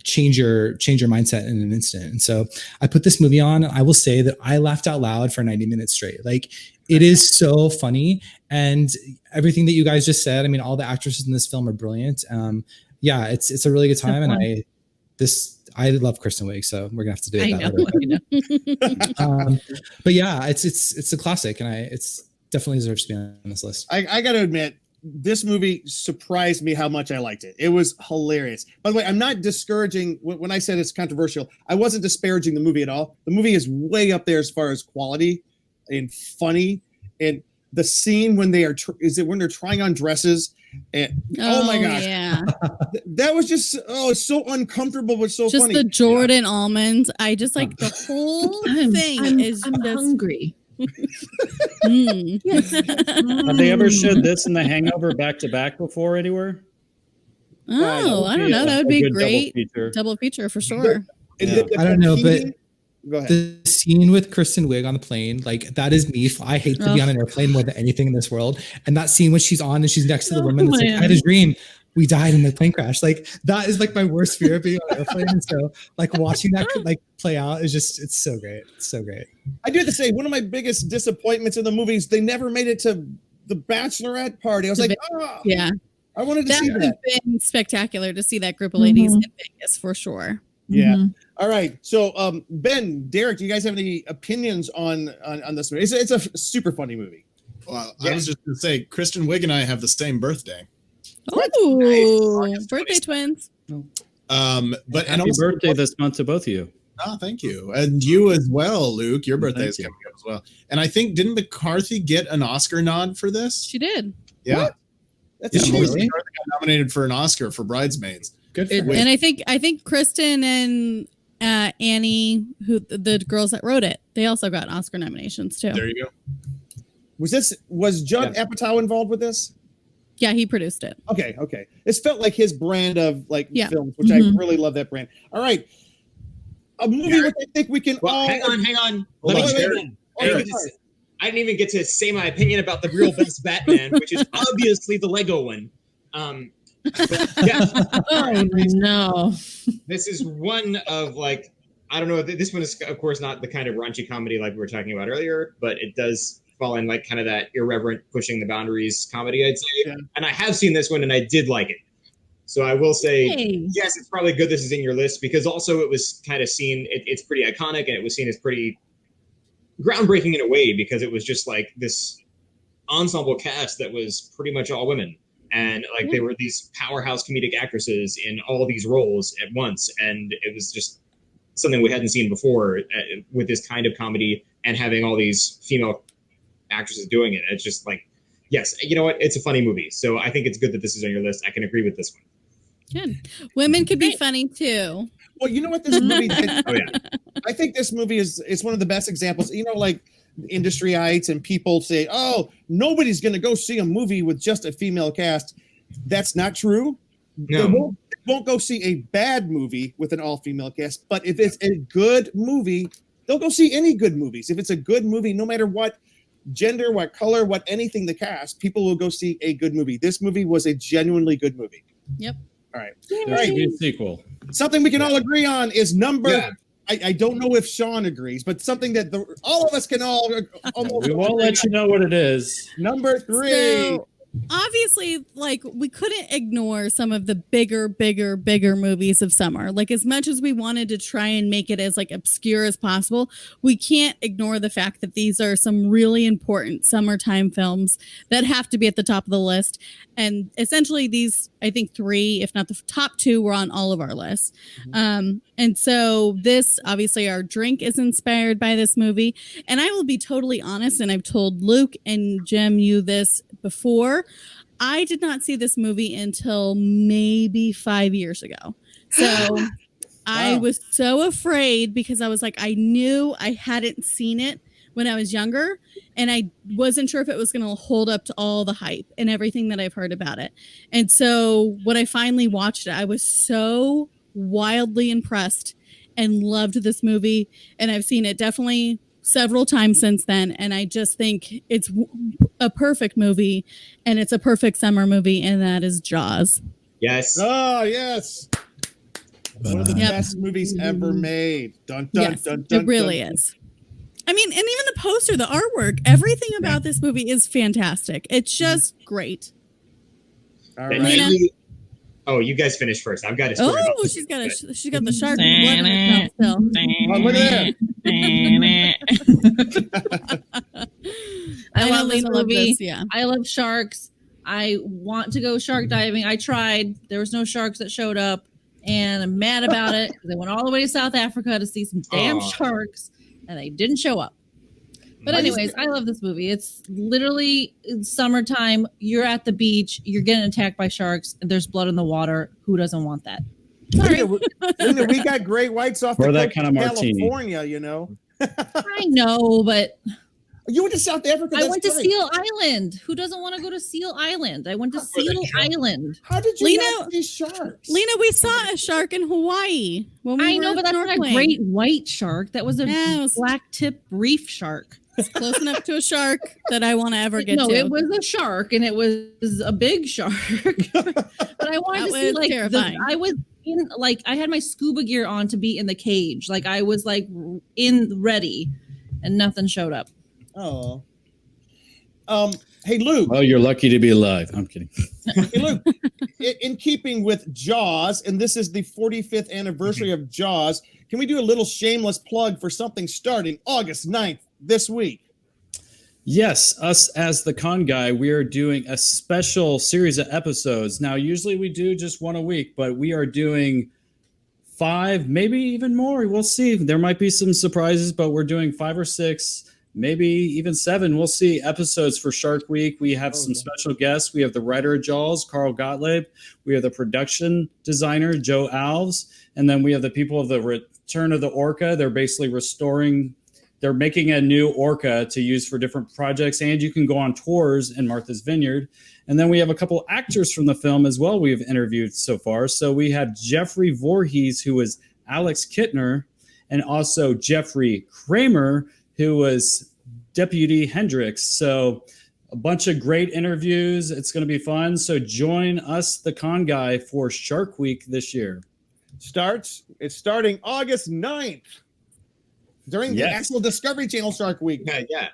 change your mindset in an instant. And so I put this movie on, and I will say that I laughed out loud for 90 minutes straight. Like, it is so funny, and everything that you guys just said. I mean, all the actresses in this film are brilliant. It's a really good time, and I love Kristen Wiig, so we're gonna have to do it that way. But yeah, it's a classic, and it's definitely deserves to be on this list. I got to admit, this movie surprised me how much I liked it. It was hilarious. By the way, I'm not discouraging when I said it's controversial. I wasn't disparaging the movie at all. The movie is way up there as far as quality and funny, and the scene when they are when they're trying on dresses. And oh my gosh, that was just it's so uncomfortable but so just funny. The Jordan almonds, I just like the whole thing. I'm hungry. Have they ever showed this in The Hangover back to back before anywhere? Oh, I don't know. That would be great. Double feature for sure. I don't know, but go ahead. The scene with Kristen Wiig on the plane, like, that is me. I hate to be on an airplane more than anything in this world. And that scene when she's on and she's next to the woman, it's like, I had a dream. We died in the plane crash. Like, that is like my worst fear of being on an airplane. And so like watching that like play out is just, it's so great. It's so great. I do have to say, one of my biggest disappointments in the movies, they never made it to the bachelorette party. I was like, I wanted to see that. That would have been spectacular to see that group of ladies in Vegas for sure. Yeah. All right. So, Ben, Derek, do you guys have any opinions on this movie? It's a super funny movie. Well, I was just going to say, Kristen Wiig and I have the same birthday. Oh, nice. Birthday twins. But happy birthday this month to both of you. Oh, thank you. And you as well, Luke. Your birthday is coming up as well. And I think, didn't McCarthy get an Oscar nod for this? She did. Yeah. What? That's McCarthy got nominated for an Oscar for Bridesmaids. Good for her. And I think Kristen and Annie, who the girls that wrote it, they also got Oscar nominations too. There you go. Was Judd Apatow involved with this? Yeah, he produced it. Okay. This felt like his brand of films, which I really love that brand. All right. A movie which I think we can all... Hang on. I didn't even get to say my opinion about the real best Batman, which is obviously the Lego one. No. This is one of I don't know. This one is, of course, not the kind of raunchy comedy like we were talking about earlier, but it does fall in kind of that irreverent, pushing the boundaries comedy, I'd say. Yeah. And I have seen this one, and I did like it. So I will say, yes, it's probably good this is in your list, because also it was kind of seen, it's pretty iconic, and it was seen as pretty groundbreaking in a way, because it was just like this ensemble cast that was pretty much all women. And they were these powerhouse comedic actresses in all these roles at once. And it was just something we hadn't seen before with this kind of comedy, and having all these female actresses doing it. It's just yes, you know what? It's a funny movie. So I think it's good that this is on your list. I can agree with this one. Good. Women could be funny too. Well, you know what this movie did? I think this movie is one of the best examples. Industryites and people say, oh, nobody's going to go see a movie with just a female cast. That's not true. No. They won't go see a bad movie with an all-female cast. But if it's a good movie, they'll go see any good movies. If it's a good movie, no matter what gender, what color, what anything the cast, people will go see a good movie. This movie was a genuinely good movie. Yep. All right. There should be a sequel. Something we can all agree on is number... Yeah. I don't know if Sean agrees, but something that all of us can all almost... We won't let you know what it is. Number 3. So, obviously, like, we couldn't ignore some of the bigger movies of summer. Like, as much as we wanted to try and make it as like obscure as possible, we can't ignore the fact that these are some really important summertime films that have to be at the top of the list. And essentially these, I think 3, if not the top 2, were on all of our lists. And so this, obviously our drink is inspired by this movie. And I will be totally honest, and I've told Luke and Jim you this before, I did not see this movie until maybe 5 years ago. So I was so afraid because I was like, I knew I hadn't seen it when I was younger, and I wasn't sure if it was going to hold up to all the hype and everything that I've heard about it. And so when I finally watched it, I was so wildly impressed and loved this movie. And I've seen it definitely several times since then. And I just think it's a perfect movie, and it's a perfect summer movie. And that is Jaws. Yes. Oh, yes. One of the best movies ever made. Dun, dun, Yes, dun, dun, it really dun. is. I mean, and even the poster, the artwork, everything about this movie is fantastic. It's just great. All And right. usually- oh, you guys finish first. I've got a story. about Oh, this. she's got the shark blood in her mouth still. Oh, look at I know love this Lena loved movie. this, yeah. I love sharks. I want to go shark diving. I tried. There was no sharks that showed up, and I'm mad about it because I went all the way to South Africa to see some damn sharks, and they didn't show up. But anyways, I love this movie. It's literally summertime. You're at the beach. You're getting attacked by sharks. And there's blood in the water. Who doesn't want that? Lena, we got great whites off Or the that coast kind of martini. California, you know. I know, but You went to South Africa. I That's went to great. Seal Island. Who doesn't want to go to Seal Island? I went to Seal Island. How did you Lena- not see sharks? Lena, we saw a shark in Hawaii when we I were know, but that's not a snorkeling. great white shark. That was a Yeah, it was- black tip reef shark. It's close enough to a shark that I want to ever get No, to. it was a shark, and it was a big shark. But I wanted That to see was like terrifying. I was in like I had my scuba gear on to be in the cage. Like I was like in ready, and nothing showed up. Oh. Hey Luke. Well, you're lucky to be alive. I'm kidding. Hey Luke. In keeping with Jaws, and this is the 45th anniversary of Jaws, can we do a little shameless plug for something starting August 9th this week? Yes, us as the con guy, we are doing a special series of episodes. Now, usually we do just one a week, but we are doing 5, maybe even more. We'll see. There might be some surprises, but we're doing 5 or 6, maybe even 7. We'll see episodes for Shark Week. We have some special guests. We have the writer of Jaws, Carl Gottlieb. We have the production designer, Joe Alves. And then we have the people of the Return of the Orca. They're basically they're making a new orca to use for different projects, and you can go on tours in Martha's Vineyard. And then we have a couple actors from the film as well we've interviewed so far. So we have Jeffrey Voorhees, who was Alex Kittner, and also Jeffrey Kramer, who was Deputy Hendricks. So a bunch of great interviews. It's going to be fun. So join us, the con guy, for Shark Week this year. It's starting August 9th. During the actual Discovery Channel Shark Week. Yeah.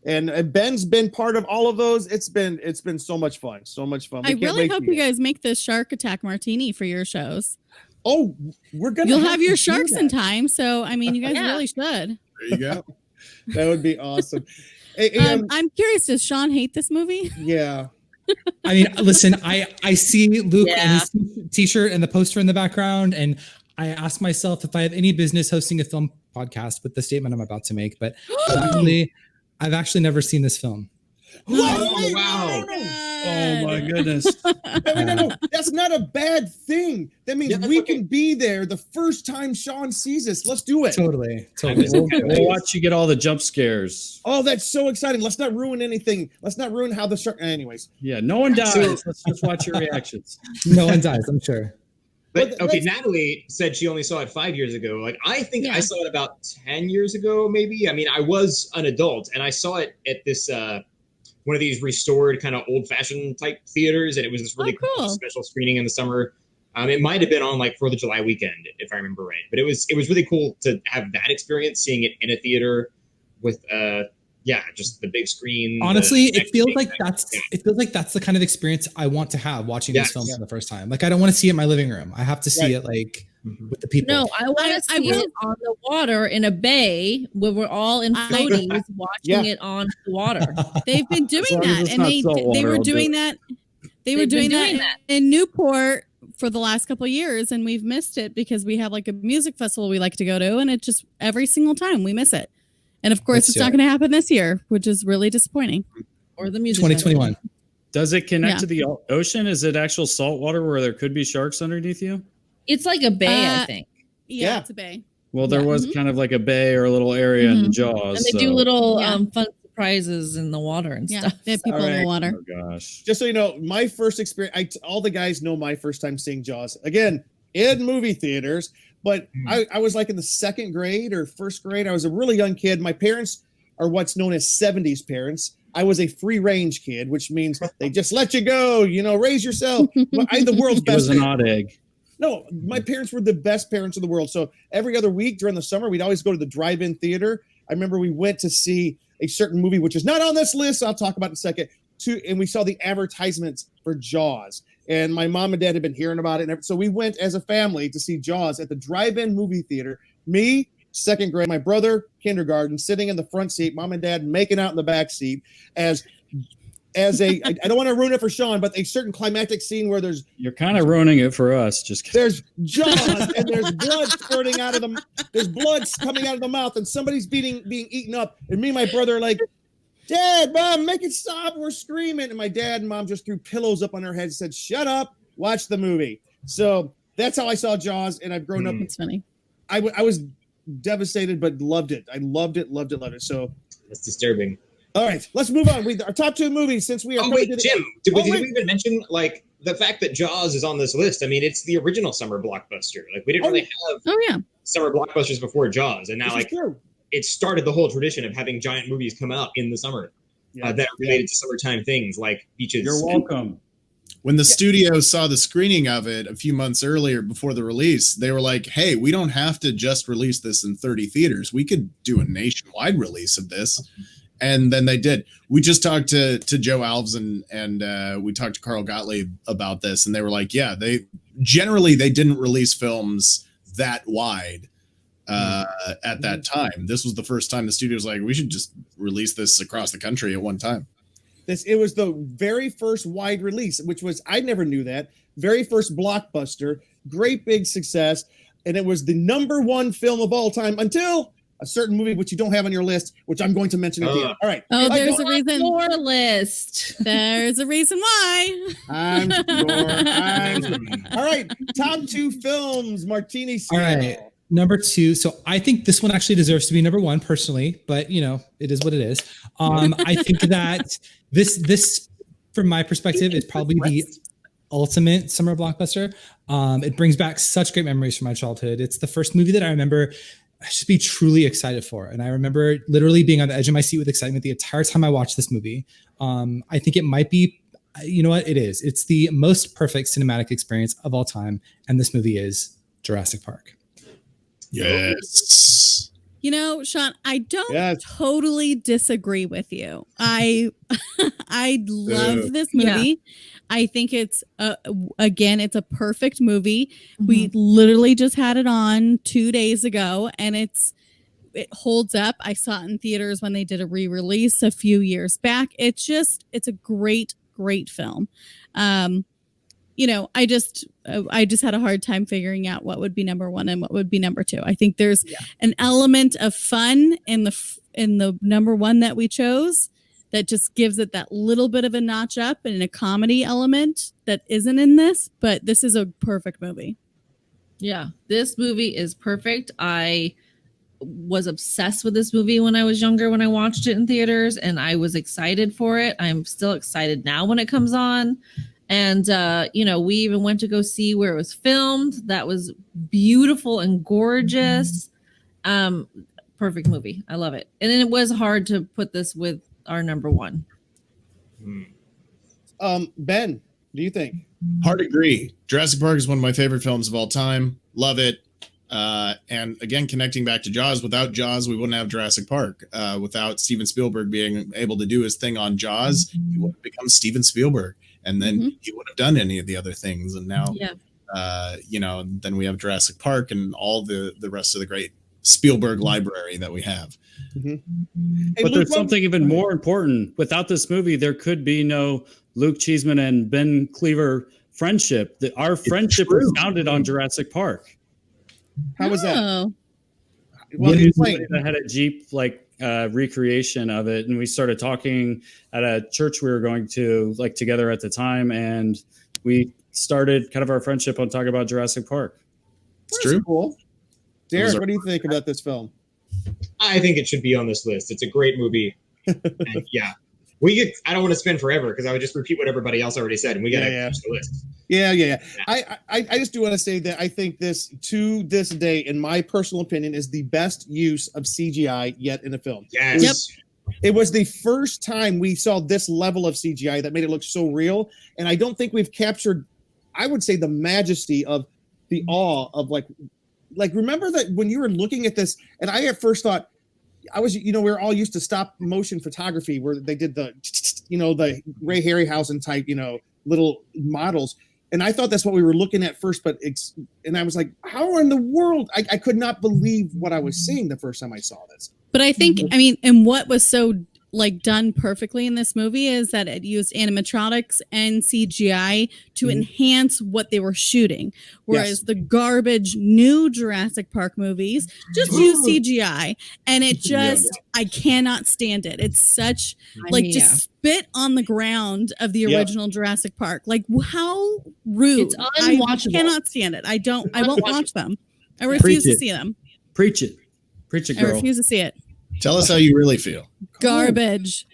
And Ben's been part of all of those. It's been so much fun. So much fun. I really hope you guys make this Shark Attack Martini for your shows. Oh, we're gonna. You'll have your to do sharks that. in time, so I mean, you guys really should. There you go. That would be awesome. Hey, I'm curious. Does Sean hate this movie? yeah. I mean, listen, I see Luke and his t-shirt and the poster in the background, and I ask myself if I have any business hosting a film podcast with the statement I'm about to make, but I've actually never seen this film. Oh, wow. Oh my goodness. No. That's not a bad thing. That means we can be there the first time Sean sees us. Let's do it. Totally. We'll watch you get all the jump scares. Oh, that's so exciting. Let's not ruin anything. Let's not ruin how the shark. Anyways. Yeah, no one dies. Let's just watch your reactions. No one dies, I'm sure. But okay, Natalie said she only saw it 5 years ago. Like I think I saw it about 10 years ago, maybe. I mean, I was an adult and I saw it at this one of these restored kind of old-fashioned type theaters, and it was this really cool special screening in the summer. It might have been on like 4th of July weekend, if I remember right. But it was really cool to have that experience, seeing it in a theater with Yeah, just the big screen. Honestly, it feels like that's the kind of experience I want to have watching this film for the first time. Like I don't want to see it in my living room. I have to see it like with the people. No, I want to see it on the water in a bay where we're all in floaties watching it on the water. They've been doing that, and they were doing that. They were doing that in Newport for the last couple of years, and we've missed it because we have like a music festival we like to go to, and it just every single time we miss it. And of course, it's not going to happen this year, which is really disappointing. Or the music 2021. festival. Does it connect to the ocean? Is it actual salt water where there could be sharks underneath you? It's like a bay, I think. Yeah, it's a bay. Well, there was kind of like a bay or a little area in Jaws. And they do little fun surprises in the water and stuff. They have people in the water. Oh, gosh. Just so you know, my first experience, all the guys know my first time seeing Jaws. Again, in movie theaters. But I was like in the second grade or first grade. I was a really young kid. My parents are what's known as 70s parents. I was a free range kid, which means they just let you go, raise yourself. I'm the world's best. It was an odd egg. No, my parents were the best parents in the world. So every other week during the summer, we'd always go to the drive-in theater. I remember we went to see a certain movie, which is not on this list. I'll talk about it in a second. And we saw the advertisements for Jaws. And my mom and dad had been hearing about it. And so we went as a family to see Jaws at the drive-in movie theater. Me, second grade, my brother, kindergarten, sitting in the front seat, mom and dad making out in the back seat as I don't want to ruin it for Sean, but a certain climactic scene where you're kind of ruining it for us. Just kidding. There's Jaws and there's blood spurting out of them. There's blood coming out of the mouth and somebody's being eaten up. And me and my brother are like, Dad, Mom, make it stop. We're screaming. And my dad and mom just threw pillows up on their heads and said, shut up, watch the movie. So that's how I saw Jaws. And I've grown up. It's funny. I was devastated, but loved it. I loved it. So that's disturbing. All right, let's move on. Our top two movies, since we are. Oh wait, Jim, did we even mention like the fact that Jaws is on this list? I mean, it's the original summer blockbuster. Like we didn't really have summer blockbusters before Jaws, and now it started the whole tradition of having giant movies come out in the summer that are related to summertime things like beaches. You're welcome. When the studio saw the screening of it a few months earlier before the release, they were like, hey, we don't have to just release this in 30 theaters. We could do a nationwide release of this. And then they did. We just talked to Joe Alves and we talked to Carl Gottlieb about this. And they were like, yeah, they didn't release films that wide at that time. This was the first time the studio was like, we should just release this across the country at one time. It was the very first wide release, which was, I never knew that, very first blockbuster, great big success. And it was the number one film of all time until a certain movie, which you don't have on your list, which I'm going to mention at the end. All right. Oh, there's a reason. Your list. There's a reason why. I'm sure. All right. Top two films, Martini Scale. All right. Number two. So I think this one actually deserves to be number one personally, but it is what it is. I think that this, from my perspective, is probably the ultimate summer blockbuster. It brings back such great memories from my childhood. It's the first movie that I remember just be truly excited for. And I remember literally being on the edge of my seat with excitement the entire time I watched this movie. I think it might be, you know what it is. It's the most perfect cinematic experience of all time. And this movie is Jurassic Park. Yes. Sean, I don't totally disagree with you. I love this movie. Yeah. I think it's it's a perfect movie. Mm-hmm. We literally just had it on 2 days ago, and it holds up. I saw it in theaters when they did a re-release a few years back. It's a great film. I just had a hard time figuring out what would be number one and what would be number two. I think there's an element of fun in the number one that we chose that just gives it that little bit of a notch up and a comedy element that isn't in this, but this is a perfect movie. Yeah, this movie is perfect. I was obsessed with this movie when I was younger, when I watched it in theaters, and I was excited for it. I'm still excited now when it comes on. And, we even went to go see where it was filmed. That was beautiful and gorgeous. Perfect movie. I love it. And then it was hard to put this with our number one. Ben, what do you think? Hard agree. Jurassic Park is one of my favorite films of all time. Love it. And again, connecting back to Jaws, without Jaws, we wouldn't have Jurassic Park. Without Steven Spielberg being able to do his thing on Jaws, he would have become Steven Spielberg. And then he would have done any of the other things. And now, then we have Jurassic Park and all the rest of the great Spielberg library that we have. But there's something even more important. Without this movie, there could be no Luke Cheeseman and Ben Cleaver friendship. Our friendship was founded on Jurassic Park. How was that? Well, I had a Jeep recreation of it, and we started talking at a church we were going to together at the time, and we started kind of our friendship on talking about Jurassic Park. It's true. Cool. Derek, what do you think about this film? I think it should be on this list. It's a great movie. And I don't want to spend forever because I would just repeat what everybody else already said, and we got to finish the list. Yeah. I just do want to say that I think this, to this day, in my personal opinion, is the best use of CGI yet in a film. Yes. It was the first time we saw this level of CGI that made it look so real, and I don't think we've captured, I would say, the majesty of the awe of remember that when you were looking at this, and I at first thought, we're all used to stop motion photography where they did the Ray Harryhausen type, little models. And I thought that's what we were looking at first, and I was like, how in the world? I could not believe what I was seeing the first time I saw this. But I think, and what was so done perfectly in this movie is that it used animatronics and CGI to enhance what they were shooting. Whereas the garbage new Jurassic Park movies just use CGI, and it just, I cannot stand it. It's such just spit on the ground of the original Jurassic Park. How rude. It's unwatchable. I cannot stand it. I won't watch them. I refuse to see them. Preach it, girl. I refuse to see it. Tell us how you really feel. Garbage.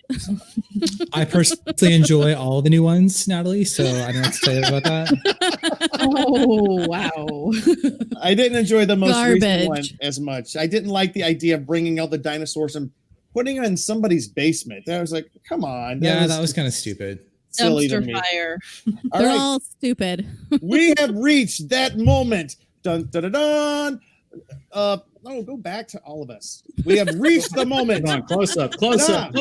I personally enjoy all the new ones, Natalie, so I don't know what to tell you about that. Oh, wow. I didn't enjoy the most recent one as much. I didn't like the idea of bringing out the dinosaurs and putting it in somebody's basement. I was like, come on. That was kind of stupid. Silly to me. Fire. They're all stupid. We have reached that moment. Dun, dun, dun, dun. No, go back to all of us. We have reached the moment. Come on, close up. Stop.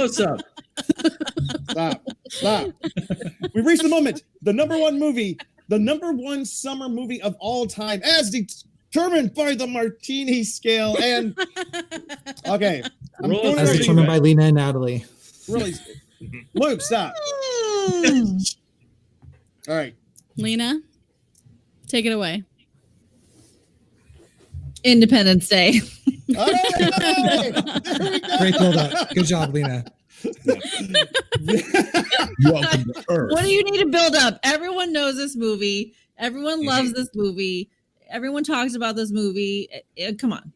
We reached the moment. The number one movie, the number one summer movie of all time, as determined by the Martini Scale. And okay, as determined by Lena and Natalie. Really, Luke, stop. All right, Lena, take it away. Independence Day. Hey, great build up. Good job, Lena. Welcome to Earth. What do you need to build up? Everyone knows this movie. Everyone loves this movie. Everyone talks about this movie. Come on.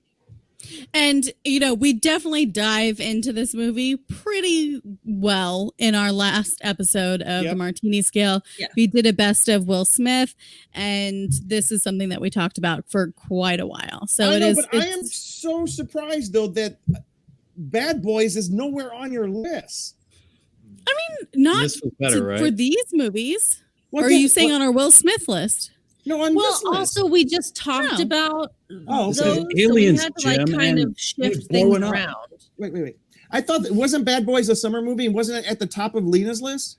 And, we definitely dive into this movie pretty well in our last episode of the Martini Scale. Yeah. We did a best of Will Smith, and this is something that we talked about for quite a while. So I am so surprised, though, that Bad Boys is nowhere on your list. I mean, not this was better, right? For these movies. Or are you saying on our Will Smith list? No, on this list. Also, we just talked about those so aliens, we had to Jim, kind of shift things around. Wait. I thought wasn't Bad Boys a summer movie, and wasn't it at the top of Lena's list?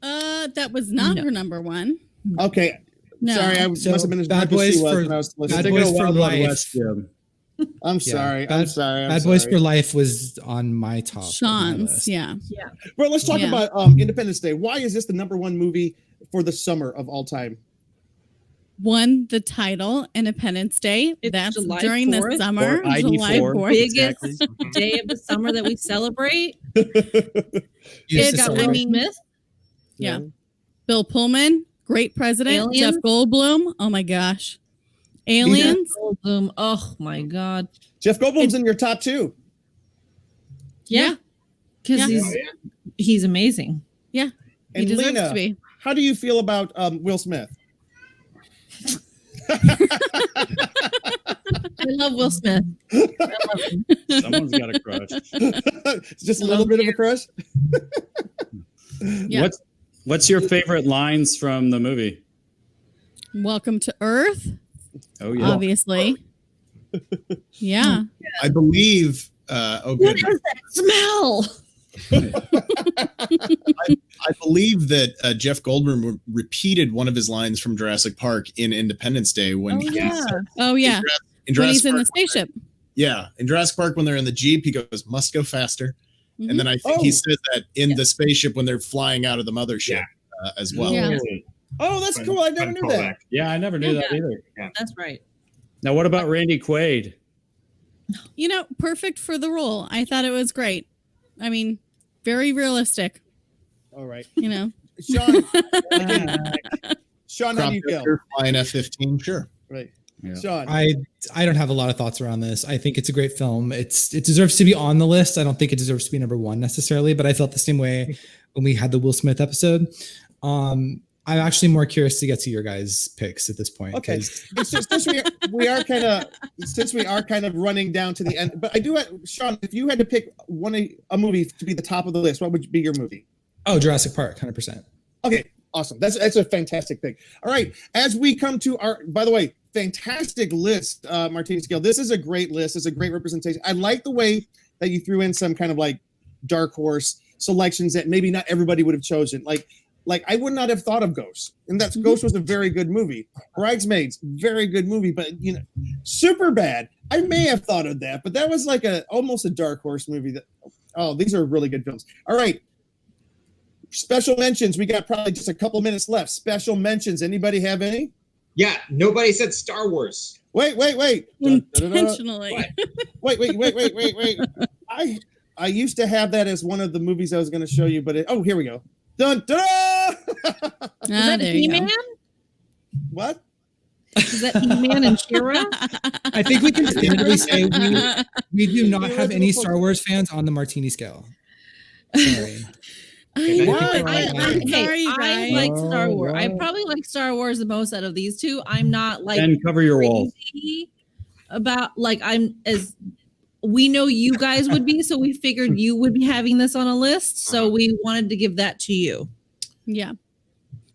That was not her number one. Okay. No. Sorry, I must have been as Bad Boys for Life. I'm sorry. Bad Boys for Life was on my top. Sean's, yeah. Well, let's talk about Independence Day. Why is this the number one movie for the summer of all time? Won the title Independence Day. That's July during 4th, the summer. July 4th. Biggest day of the summer that we celebrate. Smith. Yeah. Bill Pullman, great president. Aliens? Jeff Goldblum. Oh my gosh. Aliens. Jeff Goldblum. Oh my God. Jeff Goldblum's in your top two. Yeah. Because he's amazing. Yeah. He And deserves Lena, to be. how do you feel about Will Smith? I love Will Smith. Someone's got a crush. Just a little bit of a crush? Yeah. What's your favorite lines from the movie? Welcome to Earth. Oh yeah. obviously. Yeah. I believe. What Good. is that smell? I believe that Jeff Goldblum repeated one of his lines from Jurassic Park in Independence Day when Oh, yeah. Oh yeah. in When he's Jurassic in the Park, spaceship. yeah, in Jurassic Park when they're in the Jeep, he goes, "Must go faster." Mhm. And then I think he Oh. says that in the spaceship when they're flying out of the mothership as well. Yeah. Oh, that's cool. I never knew that. Yeah, I never knew that either. That's right. Now, what about Randy Quaid? You know, perfect for the role. I thought it was great. I mean, very realistic, All right. you know. Sean, Sean, how Crop do you feel? duster, flying F-15, sure. Right. Yeah. Sean. I don't have a lot of thoughts around this. I think it's a great film. It deserves to be on the list. I don't think it deserves to be number one necessarily, but I felt the same way when we had the Will Smith episode. I'm actually more curious to get to your guys' picks at this point. Okay. 'cause- Since we are kind of running down to the end, but I do, Sean, if you had to pick a movie to be the top of the list, what would be your movie? Oh, Jurassic Park, 100%. Okay, awesome. That's a fantastic pick. All right, as we come to our, by the way, fantastic list, Martini Scale. This is a great list. It's a great representation. I like the way that you threw in some kind of like dark horse selections that maybe not everybody would have chosen. Like I would not have thought of Ghost, and that's Ghost was a very good movie. Bridesmaids, very good movie, but super bad. I may have thought of that, but that was like almost a dark horse movie. These are really good films. All right, special mentions. We got probably just a couple minutes left. Special mentions. Anybody have any? Yeah, nobody said Star Wars. Wait. Intentionally. Wait. I used to have that as one of the movies I was going to show you, but here we go. Dun dun. There you go. He-Man? What? Is that He-Man and She-Ra? I think we can definitively say we do not have any Star Wars fans on the Martini Scale. Sorry. I'm sorry, you I guys. like Star Wars. I probably like Star Wars the most out of these two. I'm not like And cover your walls. crazy about I'm as we know you guys would be, so we figured you would be having this on a list. So we wanted to give that to you. Yeah.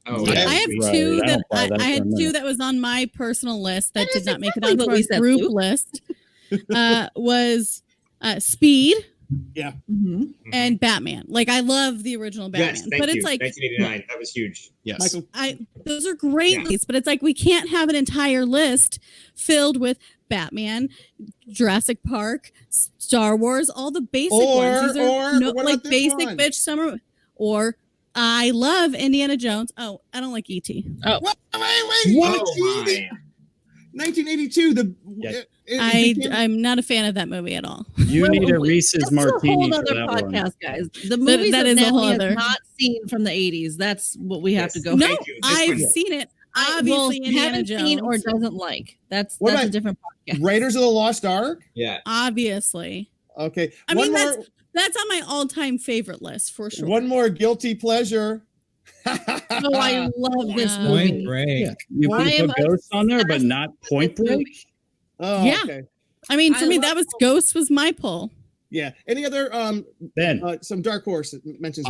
Oh, Yeah. I have Right. two I that don't buy that I had for a minute. two that was on my personal list that That did is not make it exactly onto what our we said, group Sue. list. Was Speed Mm-hmm. and Batman. Like I love the original Batman, Yes, thank but you. it's like 1989. That was huge. Yes. Michael. those are great Yeah. movies, but it's like we can't have an entire list filled with Batman, Jurassic Park, Star Wars, all the basic ones. These are what like about this basic one? bitch summer. Or I love Indiana Jones. Oh, I don't like E.T. Wait. Oh, What? my. 1982. Yeah. I'm not a fan of that movie at all. You need a Reese's That's Martini a whole for other that one. podcast, guys. The movies that that is a whole Natalie other- has not seen from the 80s. That's what we have Yes. to go. No, Thank you. This I've one. seen it. Well, Obviously, Indiana haven't Jones. seen or doesn't like. That's What a about different podcast. Raiders of the Lost Ark. Yeah. Obviously, Okay. I one mean more. that's on my all-time favorite list for sure. One more guilty pleasure. Oh, I love this Uh, movie. Point Break. You I can am put Ghosts on there, but not Point Break. Oh, Yeah. okay. I mean, for I me, love that was Ghost was my pull. Yeah. Any other Ben, some dark horse mentions?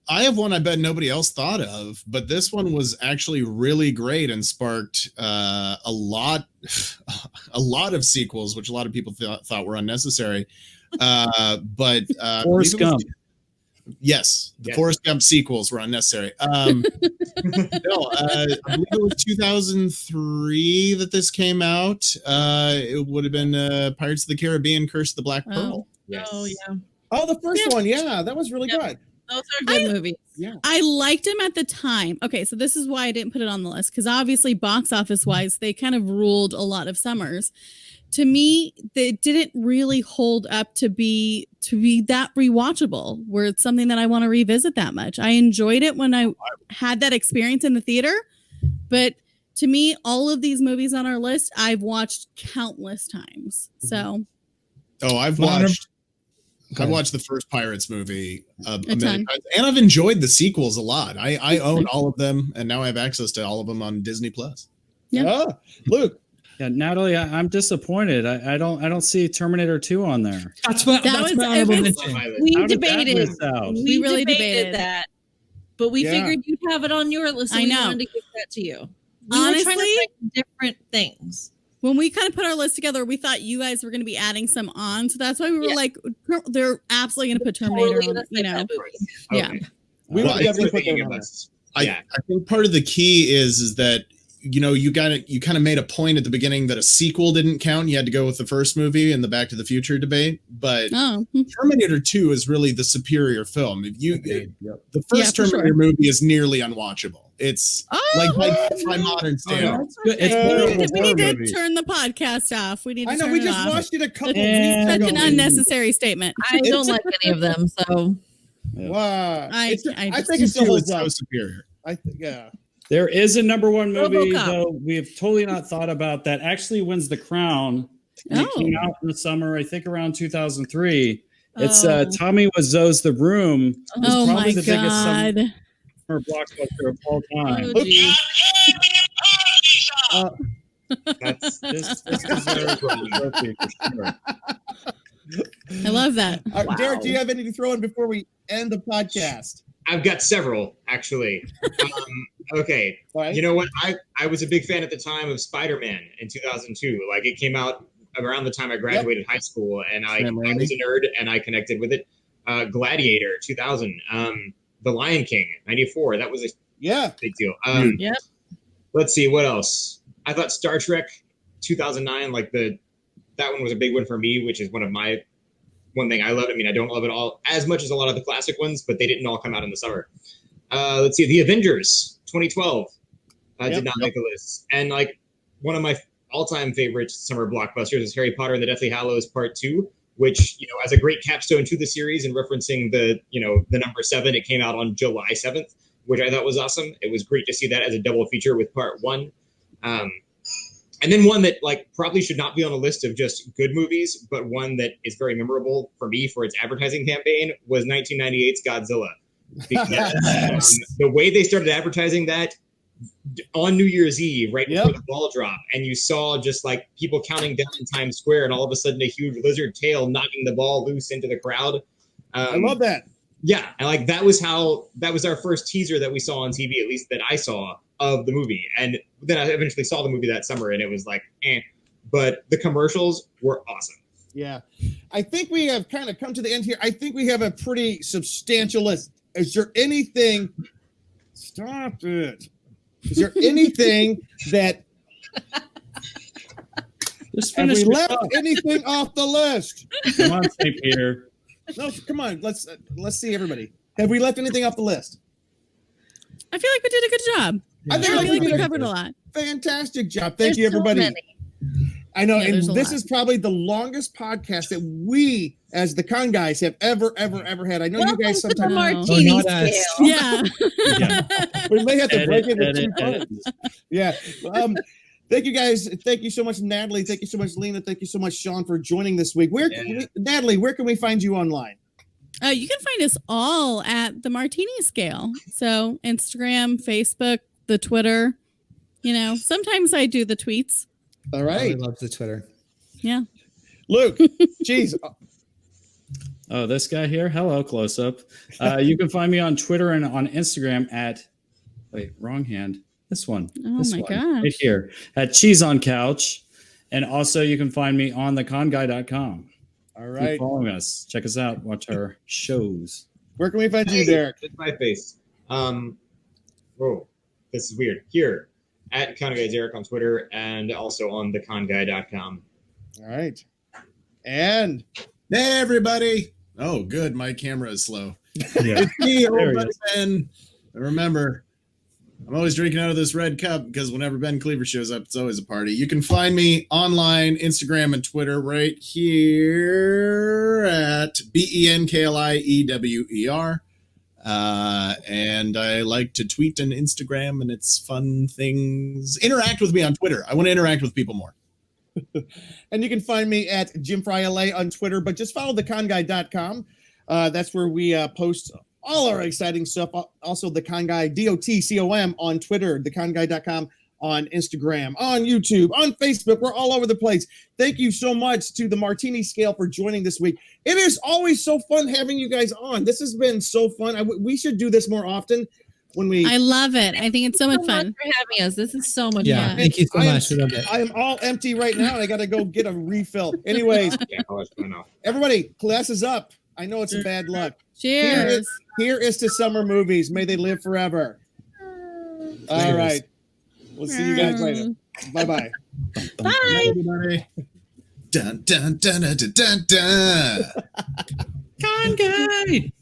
I have one I bet nobody else thought of, but this one was actually really great and sparked a lot of sequels, which a lot of people thought were unnecessary. But Forrest Gump. Yes, the Yes. Forrest Gump sequels were unnecessary. No, I believe it was 2003 that this came out. It would have been Pirates of the Caribbean: Curse of the Black Pearl. Yes. Oh, yeah. Oh, the first one. Yeah, that was really Yeah. good. Those are good movies. I liked him at the time. Okay, so this is why I didn't put it on the list because obviously, box office wise, they kind of ruled a lot of summers. To me, they didn't really hold up to be that rewatchable. Where it's something that I want to revisit that much. I enjoyed it when I had that experience in the theater, but to me, all of these movies on our list, I've watched countless times. So Oh, I've Well, watched. Go I ahead. watched the first Pirates movie a ton. million times, and I've enjoyed the sequels a lot. I own all of them, and now I have access to all of them on Disney Plus. Yeah. Oh, Luke. yeah, Natalie, I'm disappointed. I don't see Terminator 2 on there. That's what. That That's was- my honorable it was- mention. My list. We How did that debated. miss out? We really debated debated. that, but we Yeah. figured you'd have it on your list. So I we know. wanted to give that to you. We were trying to Honestly, find different things. when we kind of put our list together, we thought you guys were going to be adding some on. So that's why we were Yeah. like, they're absolutely going to put Terminator Totally on, you know. Okay. Yeah. We Well, would I definitely think put Thinking that of on there. us. I Yeah. think part of the key is that you kind of made a point at the beginning that a sequel didn't count. You had to go with the first movie in the Back to the Future debate, but Oh, Terminator 2 is really the superior film. If you the first Yeah, for Terminator sure. movie is nearly unwatchable. It's oh, by modern standards. It's Okay. more of a we need horror to movie. turn the podcast off. We need to I know turn we it just off. watched it a couple And- weeks Such ago. an unnecessary statement. I don't like any of them, so Wow. I I just- think it still Two holds is so up. superior. Yeah. There is a number one movie, RoboCop. though, we've totally not thought about that actually wins the crown. And It came out in the summer, I think around 2003. It's Oh. Tommy Wiseau's The Room. It's Oh probably my the biggest summer God. blockbuster of all time. oh, geez. That's This deserves a trophy for sure. I love that. Derek, do you have anything to throw in before we end the podcast? I've got several actually. Okay, All right. you know what? I was a big fan at the time of Spider-Man in 2002. Like it came out around the time I graduated high school, and I Sam Raimi. was a nerd and I connected with it. Gladiator 2000, The Lion King 94. That was a Yeah. big deal. Yep. Let's see what else. I thought Star Trek 2009, that one was a big one for me, which is one thing I loved. I mean, I don't love it all as much as a lot of the classic ones, but they didn't all come out in the summer. Let's see, The Avengers 2012 did not make the list. And like one of my all-time favorite summer blockbusters is Harry Potter and the Deathly Hallows Part 2, which, you know, as a great capstone to the series and referencing the number 7, it came out on July 7th, which I thought was awesome. It was great to see that as a double feature with Part 1. And then one that like probably should not be on a list of just good movies, but one that is very memorable for me for its advertising campaign was 1998's Godzilla. Because the way they started advertising that on New Year's Eve, right before the ball drop, and you saw just like people counting down in Times Square, and all of a sudden a huge lizard tail knocking the ball loose into the crowd. I love that. Yeah, and like that was our first teaser that we saw on TV, at least that I saw of the movie. And then I eventually saw the movie that summer, and it was like, but the commercials were awesome. Yeah. I think we have kind of come to the end here. I think we have a pretty substantial list. Is there anything? Stop it. Is there anything that Just have finish we your left thought. anything off the list? Come on, St. Peter. No, come on. Let's see everybody. Have we left anything off the list? I feel like we did a good job. I think I feel like we did a covered a lot. fantastic job. Thank There's you, everybody. So many. I know, Yeah, and there's a this lot. is probably the longest podcast that we, as the Con Guys, have ever had. I know Welcome you guys to the sometimes Martini not us. Scale. Yeah. we may have to break it Edit, into two edit. parts. Yeah. Thank you guys. Thank you so much, Natalie. Thank you so much, Lena. Thank you so much, Sean, for joining this week. Natalie, where can we find you online? You can find us all at the Martini Scale. So Instagram, Facebook, the Twitter. You know, sometimes I do the tweets. All I right. love the Twitter. Yeah. Luke, geez. Oh, this guy here. Hello, close up. You can find me on Twitter and on Instagram at wrong hand. This one. Oh this my one, gosh. right here at Cheese on Couch. And also you can find me on theconguy.com. All Keep right. following us. Check us out. Watch our shows. Where can we find you, Derek? It's my face. Whoa, this is weird. Here at ConGuy Derek on Twitter and also on theconguy.com. All right. And Hey, everybody. Oh, good. My camera is slow. Yeah. Me, old There he buddy is. Ben. And remember, I'm always drinking out of this red cup because whenever Ben Cleaver shows up, it's always a party. You can find me online, Instagram, and Twitter right here at BENKLIEWER. And I like to tweet and Instagram, and it's fun things. Interact with me on Twitter. I want to interact with people more. And you can find me at JimFryLA on Twitter, but just follow theconguy.com. That's where we post all our exciting stuff. Also, the Con Guy, DOTCOM on Twitter, theconguy.com on Instagram, on YouTube, on Facebook. We're all over the place. Thank you so much to the Martini Scale for joining this week. It is always so fun having you guys on. This has been so fun. We should do this more often. when we. I love it. I think it's so much fun. For having us. This is so much Yeah, fun. thank you so I am- much. We loved it. I am all empty right now, and I got to go get a refill. Anyways, Yeah, I'll let you know. everybody, class is up. I know it's a bad luck. Cheers. Here is to summer movies. May they live forever. All right. We'll see you guys later. Bye-bye. Bye. Everybody. Dun dun dun dun dun dun. Con guy.